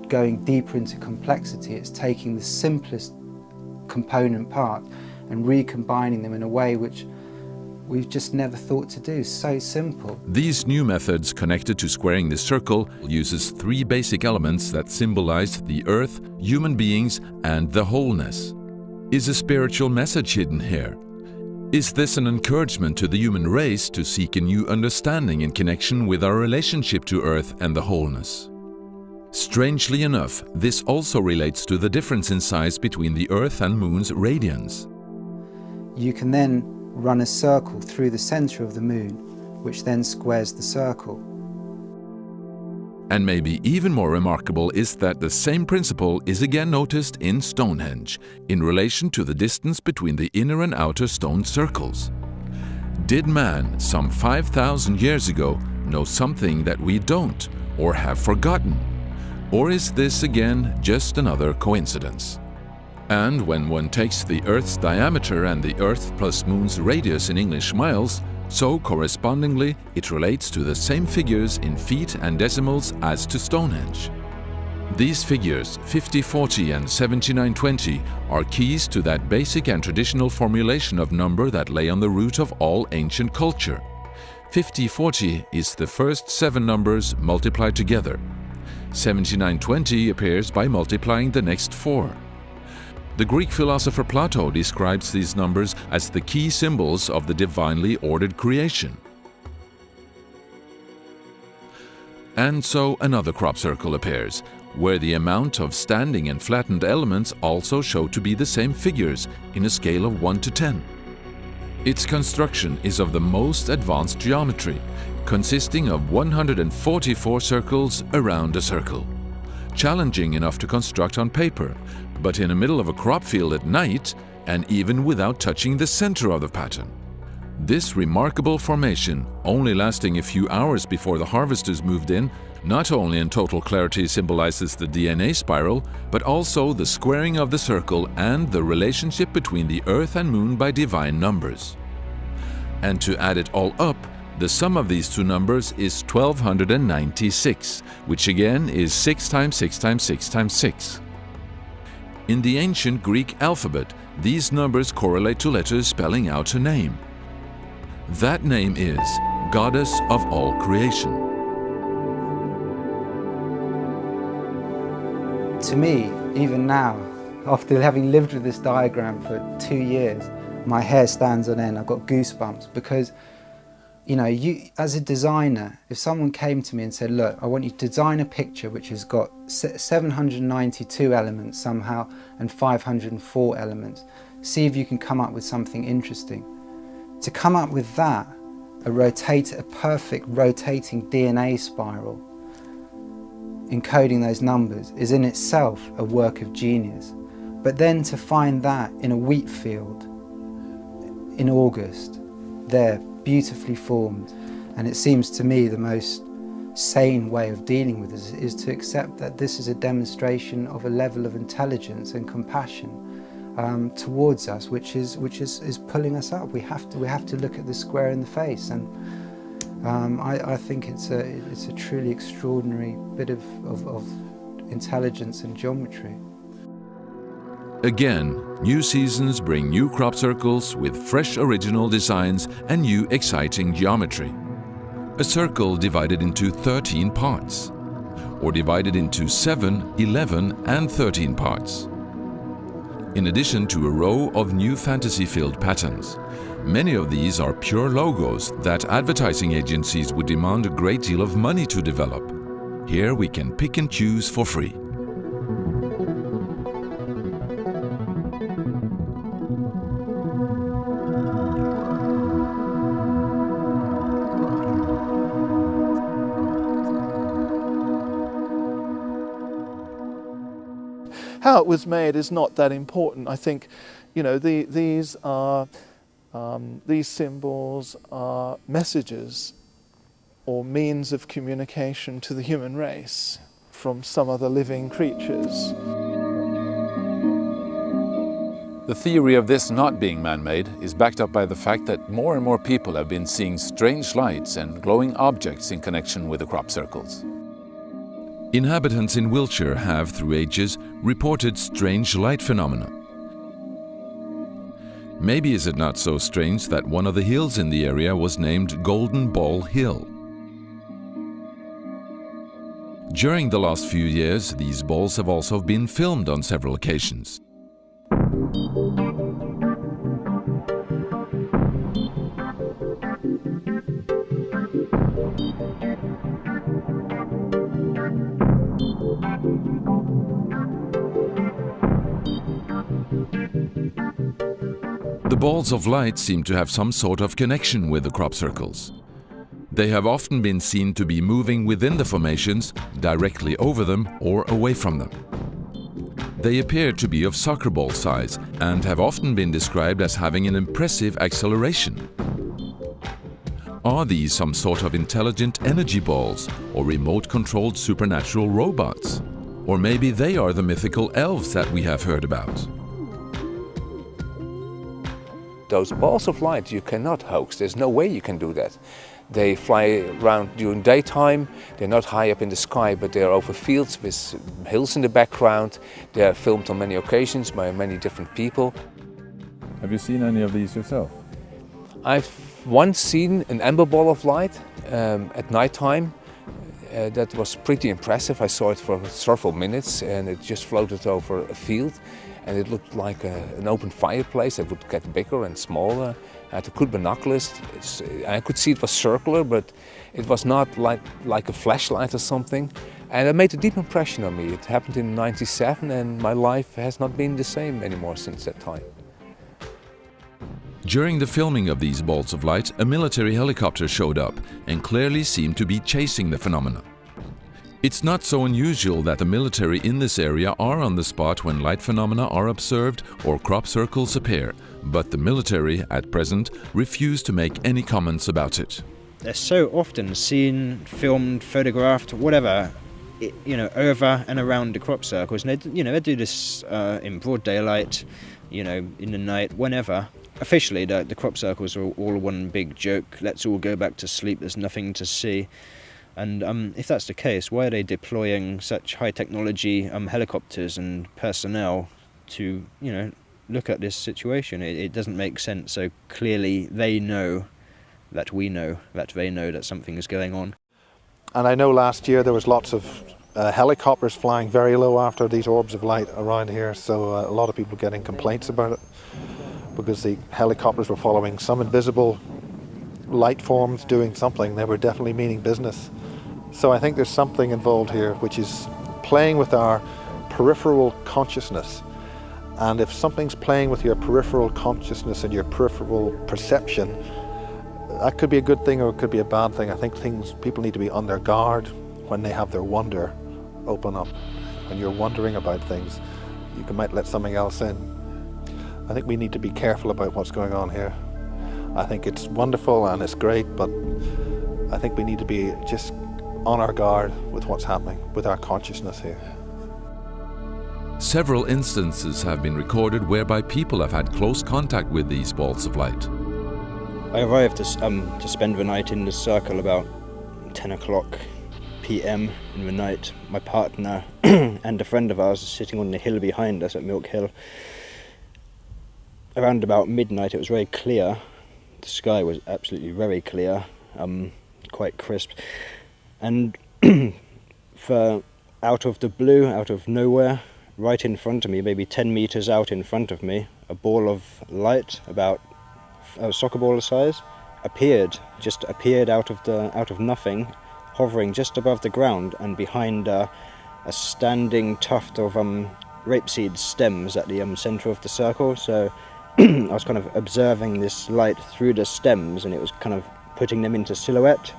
going deeper into complexity. It's taking the simplest component part and recombining them in a way which we've just never thought to do. So simple. These new methods connected to squaring the circle uses 3 basic elements that symbolize the earth, human beings, and the wholeness. Is a spiritual message hidden here? Is this an encouragement to the human race to seek a new understanding in connection with our relationship to Earth and the wholeness? Strangely enough, this also relates to the difference in size between the Earth and Moon's radians. You can then run a circle through the center of the Moon, which then squares the circle. And maybe even more remarkable is that the same principle is again noticed in Stonehenge, in relation to the distance between the inner and outer stone circles. Did man, some 5,000 years ago, know something that we don't, or have forgotten? Or is this again just another coincidence? And when one takes the Earth's diameter and the Earth plus Moon's radius in English miles, so correspondingly it relates to the same figures in feet and decimals as to Stonehenge. These figures, 5040 and 7920, are keys to that basic and traditional formulation of number that lay on the root of all ancient culture. 5040 is the first 7 numbers multiplied together. 7920 appears by multiplying the next 4. The Greek philosopher Plato describes these numbers as the key symbols of the divinely ordered creation. And so another crop circle appears, where the amount of standing and flattened elements also show to be the same figures in a scale of 1 to 10. Its construction is of the most advanced geometry, consisting of 144 circles around a circle. Challenging enough to construct on paper, but in the middle of a crop field at night, and even without touching the center of the pattern. This remarkable formation, only lasting a few hours before the harvesters moved in, not only in total clarity symbolizes the DNA spiral, but also the squaring of the circle and the relationship between the Earth and Moon by divine numbers. And to add it all up, the sum of these two numbers is 1296, which again is 6 times 6 times 6 times 6. In the ancient Greek alphabet, these numbers correlate to letters spelling out a name. That name is Goddess of all creation. To me, even now, after having lived with this diagram for 2 years, my hair stands on end. I've got goosebumps because, you know, as a designer, if someone came to me and said, look, I want you to design a picture which has got 792 elements somehow and 504 elements, see if you can come up with something interesting. To come up with that, a perfect rotating DNA spiral, encoding those numbers, is in itself a work of genius. But then to find that in a wheat field in August, there, beautifully formed, and it seems to me the most sane way of dealing with this is to accept that this is a demonstration of a level of intelligence and compassion towards us, which is pulling us up. We have to look at the square in the face, and I think it's a truly extraordinary bit of intelligence and geometry. Again, new seasons bring new crop circles with fresh original designs and new exciting geometry. A circle divided into 13 parts, or divided into 7, 11 and 13 parts. In addition to a row of new fantasy-filled patterns, many of these are pure logos that advertising agencies would demand a great deal of money to develop. Here we can pick and choose for free. How it was made is not that important. I think, you know, these symbols are messages or means of communication to the human race from some other living creatures. The theory of this not being man-made is backed up by the fact that more and more people have been seeing strange lights and glowing objects in connection with the crop circles. Inhabitants in Wiltshire have, through ages, reported strange light phenomena. Maybe is it not so strange that one of the hills in the area was named Golden Ball Hill. During the last few years, these balls have also been filmed on several occasions. The balls of light seem to have some sort of connection with the crop circles. They have often been seen to be moving within the formations, directly over them or away from them. They appear to be of soccer ball size and have often been described as having an impressive acceleration. Are these some sort of intelligent energy balls or remote-controlled supernatural robots? Or maybe they are the mythical elves that we have heard about. Those balls of light you cannot hoax. There's no way you can do that. They fly around during daytime. They're not high up in the sky, but they're over fields with hills in the background. They're filmed on many occasions by many different people. Have you seen any of these yourself? I've once seen an amber ball of light at nighttime. That was pretty impressive. I saw it for several minutes and it just floated over a field. And it looked like an open fireplace that would get bigger and smaller. I had a good binoculars. I could see it was circular, but it was not like a flashlight or something. And it made a deep impression on me. It happened in '97 and my life has not been the same anymore since that time. During the filming of these balls of light, a military helicopter showed up and clearly seemed to be chasing the phenomena. It's not so unusual that the military in this area are on the spot when light phenomena are observed or crop circles appear, but the military, at present, refuse to make any comments about it. They're so often seen, filmed, photographed, whatever, over and around the crop circles. And they do this in broad daylight, in the night, whenever. Officially, the crop circles are all one big joke. Let's all go back to sleep, there's nothing to see. And if that's the case, why are they deploying such high technology helicopters and personnel to, look at this situation? It doesn't make sense. So clearly they know that we know that they know that something is going on. And I know last year there was lots of helicopters flying very low after these orbs of light around here. So a lot of people getting complaints about it because the helicopters were following some invisible light forms doing something. They were definitely meaning business. So I think there's something involved here which is playing with our peripheral consciousness. And if something's playing with your peripheral consciousness and your peripheral perception, that could be a good thing or it could be a bad thing. I think people need to be on their guard when they have their wonder open up. When you're wondering about things, you might let something else in. I think we need to be careful about what's going on here. I think it's wonderful and it's great, but I think we need to be just on our guard with what's happening with our consciousness here. Several instances have been recorded whereby people have had close contact with these balls of light. I arrived to spend the night in the circle about 10 o'clock p.m. in the night. My partner and a friend of ours sitting on the hill behind us at Milk Hill. Around about midnight it was very clear. The sky was absolutely very clear, quite crisp. And for out of the blue, out of nowhere, right in front of me, maybe 10 meters out in front of me, a ball of light about a soccer ball size appeared out of nothing, hovering just above the ground and behind a standing tuft of rapeseed stems at the centre of the circle. So I was kind of observing this light through the stems, and it was kind of putting them into silhouette.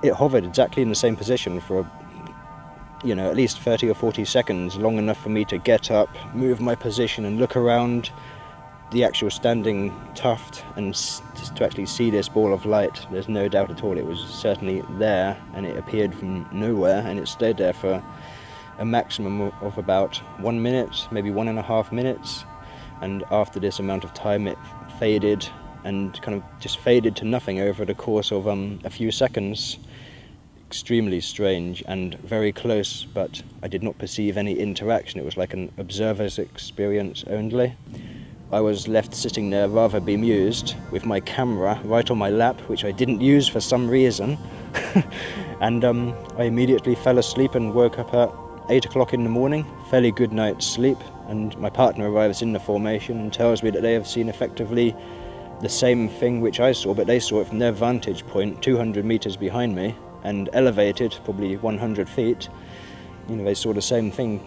It hovered exactly in the same position for at least 30 or 40 seconds, long enough for me to get up, move my position and look around the actual standing tuft and to actually see this ball of light. There's no doubt at all it was certainly there, and it appeared from nowhere, and it stayed there for a maximum of about 1 minute, maybe 1.5 minutes. And after this amount of time it faded and kind of just faded to nothing over the course of a few seconds. Extremely strange and very close, but I did not perceive any interaction. It was like an observer's experience only. I was left sitting there rather bemused with my camera right on my lap, which I didn't use for some reason. And I immediately fell asleep and woke up at 8 o'clock in the morning, fairly good night's sleep, and my partner arrives in the formation and tells me that they have seen effectively the same thing which I saw, but they saw it from their vantage point 200 meters behind me and elevated probably 100 feet. They saw the same thing,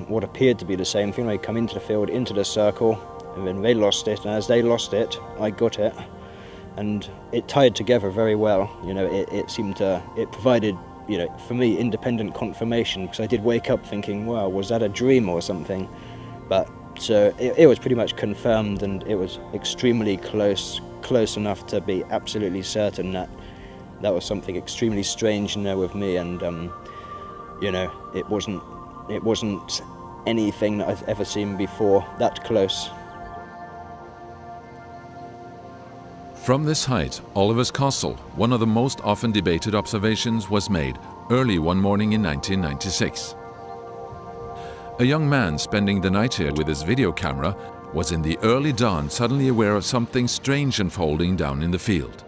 what appeared to be the same thing. They come into the field, into the circle, and then they lost it, and as they lost it, I got it, and it tied together very well. It provided, for me, independent confirmation, because I did wake up thinking, wow, was that a dream or something? But so it was pretty much confirmed, and it was extremely close enough to be absolutely certain that that was something extremely strange with me, and it wasn't anything that I've ever seen before that close. From this height, Oliver's Castle, one of the most often debated observations, was made early one morning in 1996. A young man spending the night here with his video camera was in the early dawn suddenly aware of something strange unfolding down in the field.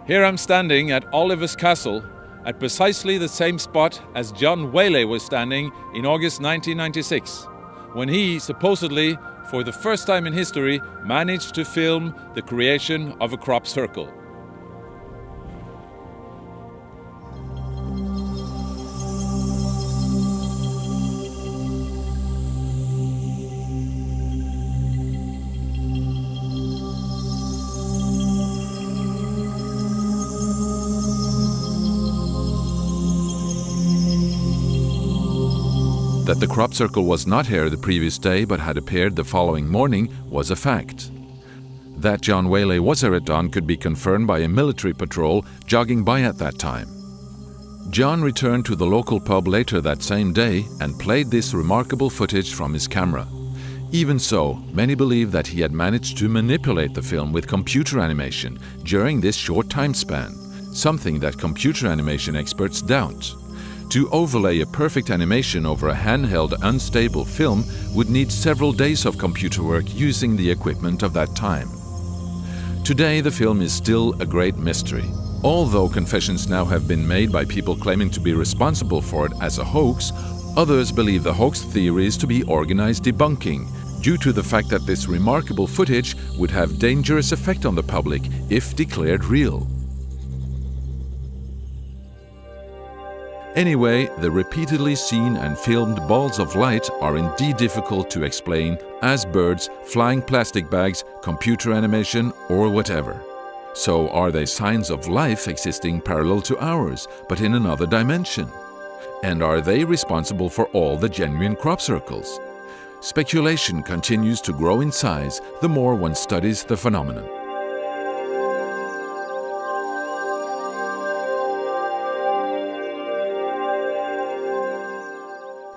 Here I'm standing at Oliver's Castle at precisely the same spot as John Whaley was standing in August 1996, when he supposedly, for the first time in history, managed to film the creation of a crop circle. That the crop circle was not here the previous day but had appeared the following morning was a fact. That John Whaley was here at dawn could be confirmed by a military patrol jogging by at that time. John returned to the local pub later that same day and played this remarkable footage from his camera. Even so, many believe that he had managed to manipulate the film with computer animation during this short time span, something that computer animation experts doubt. To overlay a perfect animation over a handheld, unstable film would need several days of computer work using the equipment of that time. Today, the film is still a great mystery. Although confessions now have been made by people claiming to be responsible for it as a hoax, others believe the hoax theories to be organized debunking, due to the fact that this remarkable footage would have dangerous effect on the public if declared real. Anyway, the repeatedly seen and filmed balls of light are indeed difficult to explain as birds, flying plastic bags, computer animation, or whatever. So are they signs of life existing parallel to ours, but in another dimension? And are they responsible for all the genuine crop circles? Speculation continues to grow in size the more one studies the phenomenon.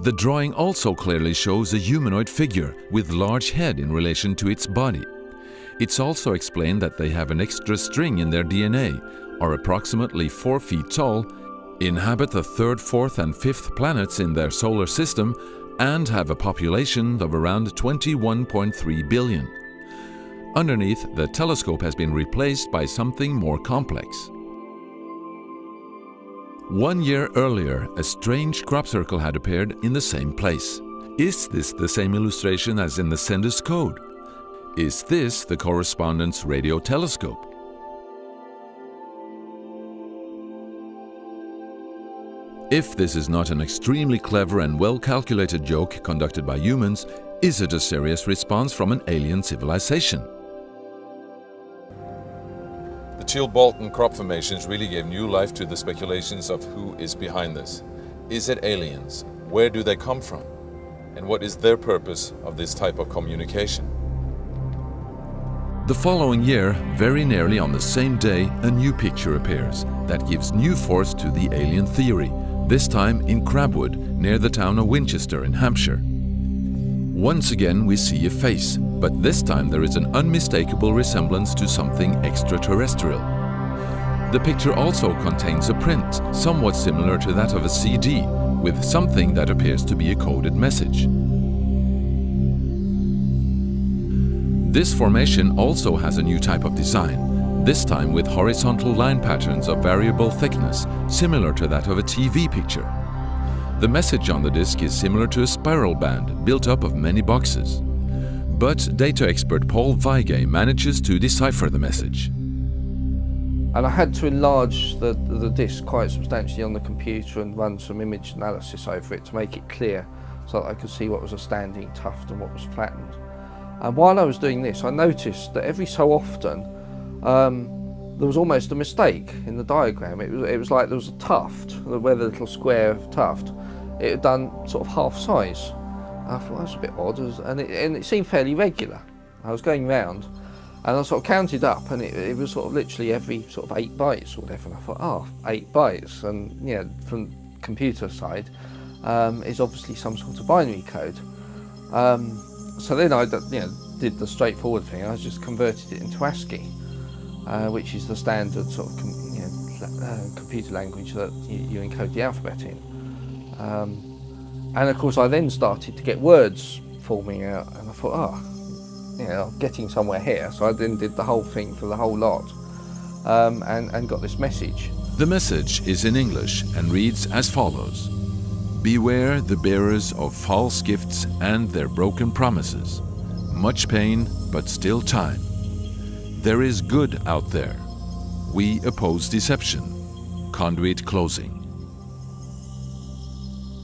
The drawing also clearly shows a humanoid figure with large head in relation to its body. It's also explained that they have an extra string in their DNA, are approximately 4 feet tall, inhabit the 3rd, 4th and 5th planets in their solar system, and have a population of around 21.3 billion. Underneath, the telescope has been replaced by something more complex. 1 year earlier, a strange crop circle had appeared in the same place. Is this the same illustration as in the sender's code? Is this the correspondence radio telescope? If this is not an extremely clever and well-calculated joke conducted by humans, is it a serious response from an alien civilization? The Chilbolton crop formations really gave new life to the speculations of who is behind this. Is it aliens? Where do they come from? And what is their purpose of this type of communication? The following year, very nearly on the same day, a new picture appears that gives new force to the alien theory, this time in Crabwood, near the town of Winchester in Hampshire. Once again we see a face, but this time there is an unmistakable resemblance to something extraterrestrial. The picture also contains a print, somewhat similar to that of a CD, with something that appears to be a coded message. This formation also has a new type of design, this time with horizontal line patterns of variable thickness, similar to that of a TV picture. The message on the disc is similar to a spiral band built up of many boxes. But data expert Paul Weige manages to decipher the message. And I had to enlarge the disc quite substantially on the computer and run some image analysis over it to make it clear so that I could see what was a standing tuft and what was flattened. And while I was doing this, I noticed that every so often there was almost a mistake in the diagram. It was like there was a tuft, where the little square tuft, it had done sort of half size. I thought that was a bit odd, and it seemed fairly regular. I was going round and I sort of counted up, and it was sort of literally every sort of 8 bytes or whatever, and I thought, oh, 8 bytes, and yeah, from computer side, is obviously some sort of binary code. So then I did the straightforward thing. I just converted it into ASCII, which is the standard sort of computer language that you encode the alphabet in. And of course I then started to get words forming out, and I thought, I'm getting somewhere here. So I then did the whole thing for the whole lot, and got this message. The message is in English and reads as follows. Beware the bearers of false gifts and their broken promises. Much pain, but still time. There is good out there. We oppose deception. Conduit closing.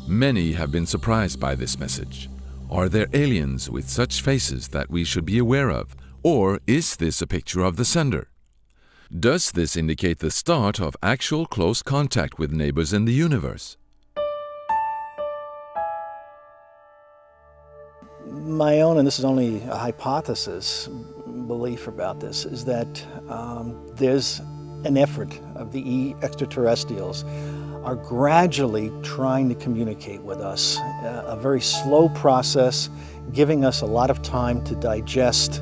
Many have been surprised by this message. Are there aliens with such faces that we should be aware of? Or is this a picture of the sender? Does this indicate the start of actual close contact with neighbors in the universe? My own, and this is only a hypothesis, belief about this, is that there's an effort of the extraterrestrials are gradually trying to communicate with us. A very slow process, giving us a lot of time to digest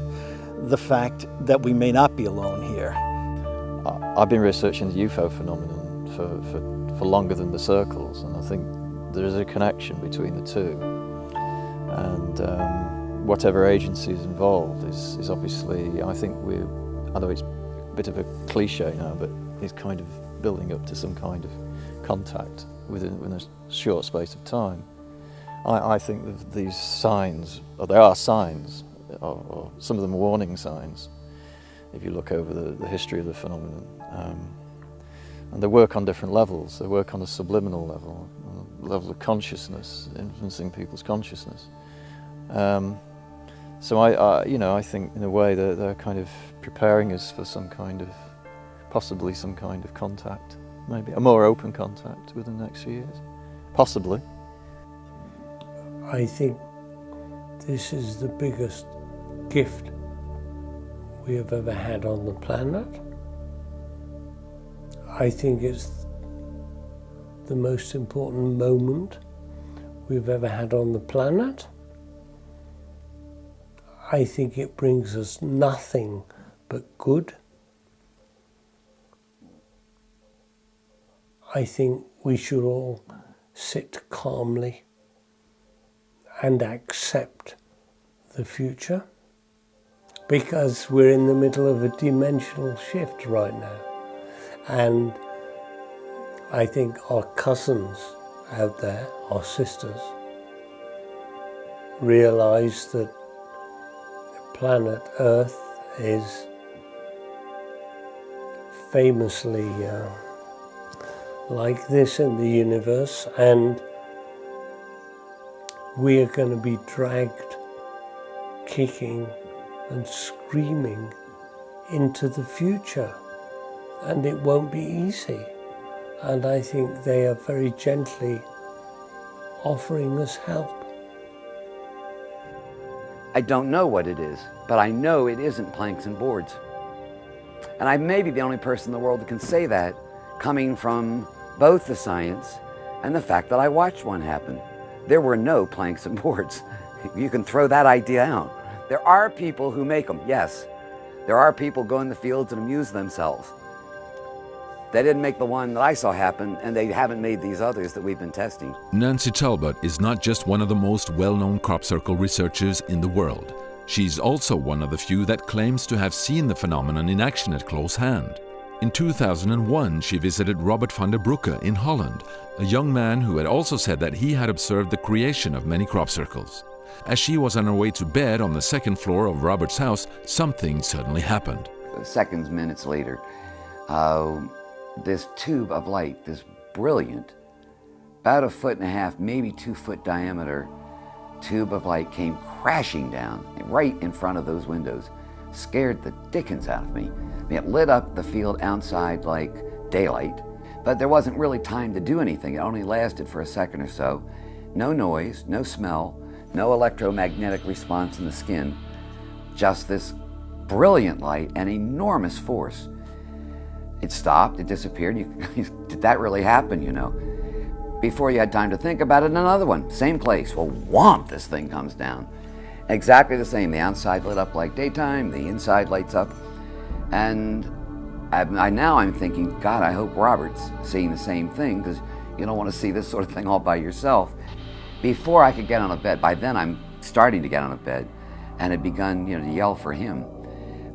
the fact that we may not be alone here. I've been researching the UFO phenomenon for longer than the circles, and I think there is a connection between the two. And whatever agency is involved is obviously, I think I know it's a bit of a cliche now, but it's kind of building up to some kind of contact within a short space of time. I think that these signs, or there are signs, or some of them warning signs, if you look over the history of the phenomenon. And they work on different levels. They work on a subliminal level, a level of consciousness, influencing people's consciousness. So I think in a way they're kind of preparing us for possibly some kind of contact, maybe a more open contact within the next few years, possibly. I think this is the biggest gift we have ever had on the planet. I think it's the most important moment we've ever had on the planet. I think it brings us nothing but good. I think we should all sit calmly and accept the future, because we're in the middle of a dimensional shift right now. And I think our cousins out there, our sisters, realize that planet Earth is famously like this in the universe, and we are going to be dragged kicking and screaming into the future, and it won't be easy. And I think they are very gently offering us help. I don't know what it is, but I know it isn't planks and boards. And I may be the only person in the world that can say that, coming from both the science and the fact that I watched one happen. There were no planks and boards. You can throw that idea out. There are people who make them, yes. There are people go in the fields and amuse themselves. They didn't make the one that I saw happen, and they haven't made these others that we've been testing. Nancy Talbot is not just one of the most well-known crop circle researchers in the world. She's also one of the few that claims to have seen the phenomenon in action at close hand. In 2001, she visited Robert van der Broeke in Holland, a young man who had also said that he had observed the creation of many crop circles. As she was on her way to bed on the second floor of Robert's house, something suddenly happened. Seconds, minutes later, this tube of light, this brilliant, about 1.5 feet, maybe 2 foot diameter tube of light came crashing down right in front of those windows. Scared the dickens out of me. I mean, it lit up the field outside like daylight, but there wasn't really time to do anything. It only lasted for a second or so. No noise, no smell, no electromagnetic response in the skin, just this brilliant light and enormous force. It stopped, it disappeared. Did that really happen, you know? Before you had time to think about it, another one, same place. Well, whomp, this thing comes down. Exactly the same. The outside lit up like daytime, the inside lights up. And now I'm thinking, God, I hope Robert's seeing the same thing, because you don't want to see this sort of thing all by yourself. Before I could get on a bed, by then I'm starting to get on a bed, and had begun, you know, to yell for him.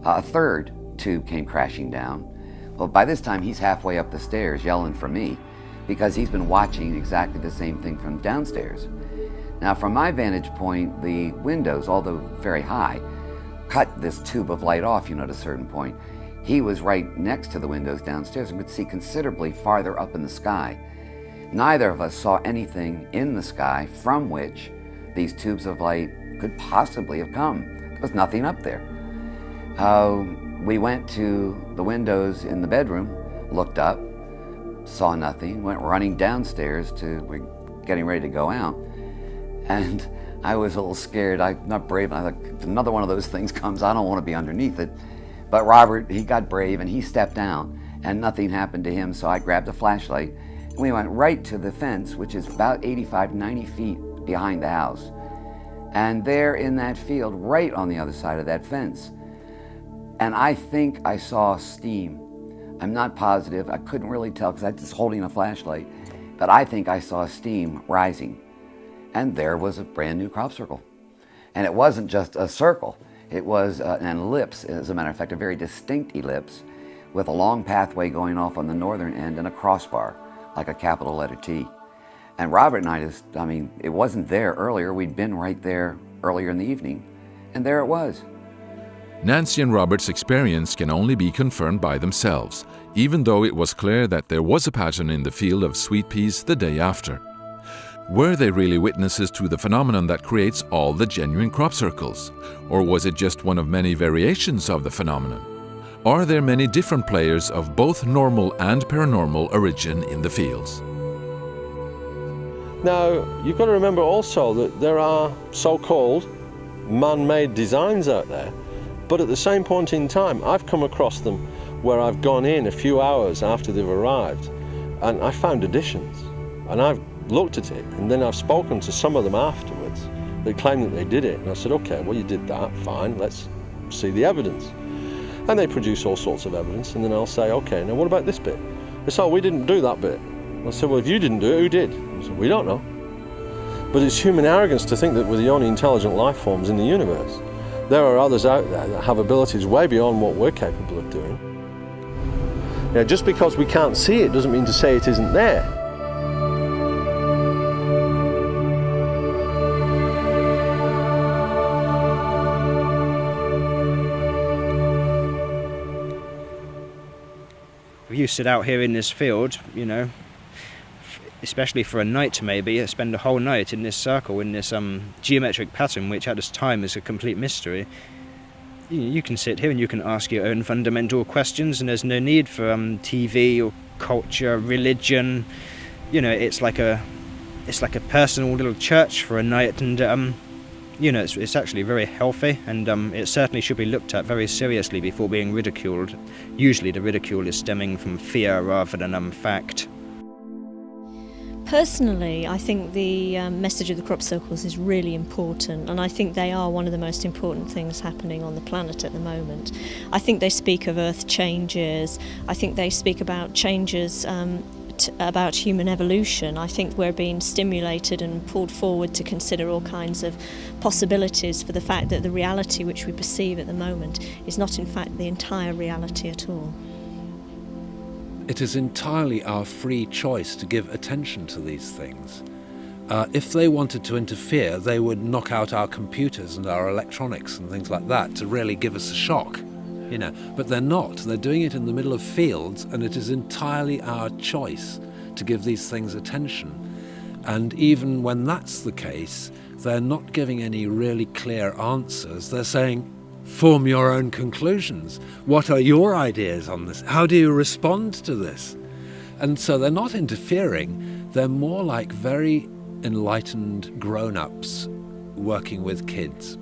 A third tube came crashing down. Well, by this time he's halfway up the stairs yelling for me, because he's been watching exactly the same thing from downstairs. Now, from my vantage point, the windows, although very high, cut this tube of light off, you know, at a certain point. He was right next to the windows downstairs and could see considerably farther up in the sky. Neither of us saw anything in the sky from which these tubes of light could possibly have come. There was nothing up there. We went to the windows in the bedroom, looked up, saw nothing, went running downstairs we're getting ready to go out. And I was a little scared. I'm not brave. I thought, if another one of those things comes, I don't want to be underneath it. But Robert, he got brave and he stepped down and nothing happened to him. So I grabbed a flashlight and we went right to the fence, which is about 85, 90 feet behind the house. And there in that field, right on the other side of that fence. And I think I saw steam. I'm not positive. I couldn't really tell because I was just holding a flashlight. But I think I saw steam rising. And there was a brand new crop circle. And it wasn't just a circle. It was an ellipse, as a matter of fact, a very distinct ellipse with a long pathway going off on the northern end and a crossbar, like a capital letter T. And Robert and I it wasn't there earlier. We'd been right there earlier in the evening. And there it was. Nancy and Robert's experience can only be confirmed by themselves, even though it was clear that there was a pattern in the field of sweet peas the day after. Were they really witnesses to the phenomenon that creates all the genuine crop circles? Or was it just one of many variations of the phenomenon? Are there many different players of both normal and paranormal origin in the fields? Now, you've got to remember also that there are so-called man-made designs out there, but at the same point in time, I've come across them where I've gone in a few hours after they've arrived, and I found additions. And I've looked at it, and then I've spoken to some of them afterwards. They claim that they did it, and I said, okay, well, you did that, fine, let's see the evidence. And they produce all sorts of evidence, and then I'll say, okay, now what about this bit? They say, oh, we didn't do that bit. I said, well, if you didn't do it, who did? I said, we don't know. But it's human arrogance to think that we're the only intelligent life forms in the universe. There are others out there that have abilities way beyond what we're capable of doing. Now, just because we can't see it doesn't mean to say it isn't there. If you sit out here in this field, you know, especially for a night maybe, spend a whole night in this circle, in this geometric pattern, which at this time is a complete mystery. You can sit here and you can ask your own fundamental questions, and there's no need for TV or culture, religion. You know, it's like a personal little church for a night, and you know, it's actually very healthy, and it certainly should be looked at very seriously before being ridiculed. Usually the ridicule is stemming from fear rather than fact. Personally, I think the message of the crop circles is really important, and I think they are one of the most important things happening on the planet at the moment. I think they speak of Earth changes. I think they speak about changes about human evolution. I think we're being stimulated and pulled forward to consider all kinds of possibilities for the fact that the reality which we perceive at the moment is not in fact the entire reality at all. It is entirely our free choice to give attention to these things. If they wanted to interfere, they would knock out our computers and our electronics and things like that to really give us a shock, you know. But they're not. They're doing it in the middle of fields, and it is entirely our choice to give these things attention. And even when that's the case, they're not giving any really clear answers. They're saying, form your own conclusions. What are your ideas on this? How do you respond to this? And so they're not interfering. They're more like very enlightened grown-ups working with kids.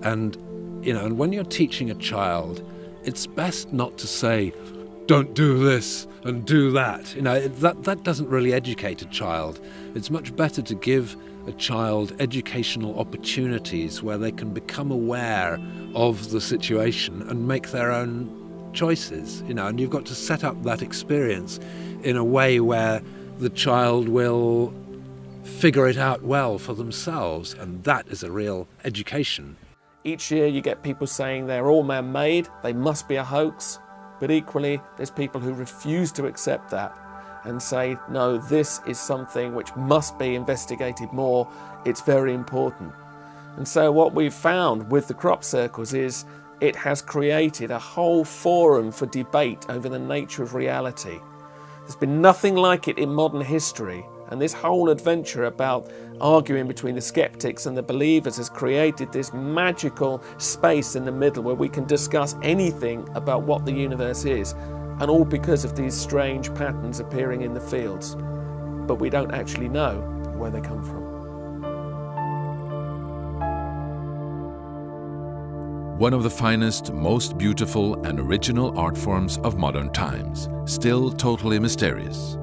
And, you know, and when you're teaching a child, it's best not to say, don't do this and do that. You know, that doesn't really educate a child. It's much better to give a child educational opportunities where they can become aware of the situation and make their own choices, you know, and you've got to set up that experience in a way where the child will figure it out well for themselves, and that is a real education. Each year you get people saying they're all man-made, they must be a hoax, but equally there's people who refuse to accept that and say, no, this is something which must be investigated more, it's very important. And so what we've found with the crop circles is it has created a whole forum for debate over the nature of reality. There's been nothing like it in modern history, and this whole adventure about arguing between the skeptics and the believers has created this magical space in the middle where we can discuss anything about what the universe is, and all because of these strange patterns appearing in the fields. But we don't actually know where they come from. One of the finest, most beautiful and original art forms of modern times, still totally mysterious.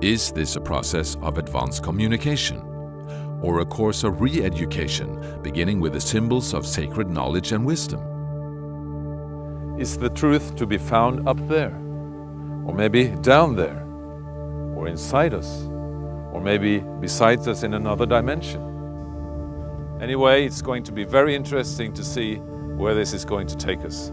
Is this a process of advanced communication? Or a course of re-education, beginning with the symbols of sacred knowledge and wisdom? Is the truth to be found up there? Or maybe down there? Or inside us? Or maybe besides us in another dimension? Anyway, it's going to be very interesting to see where this is going to take us.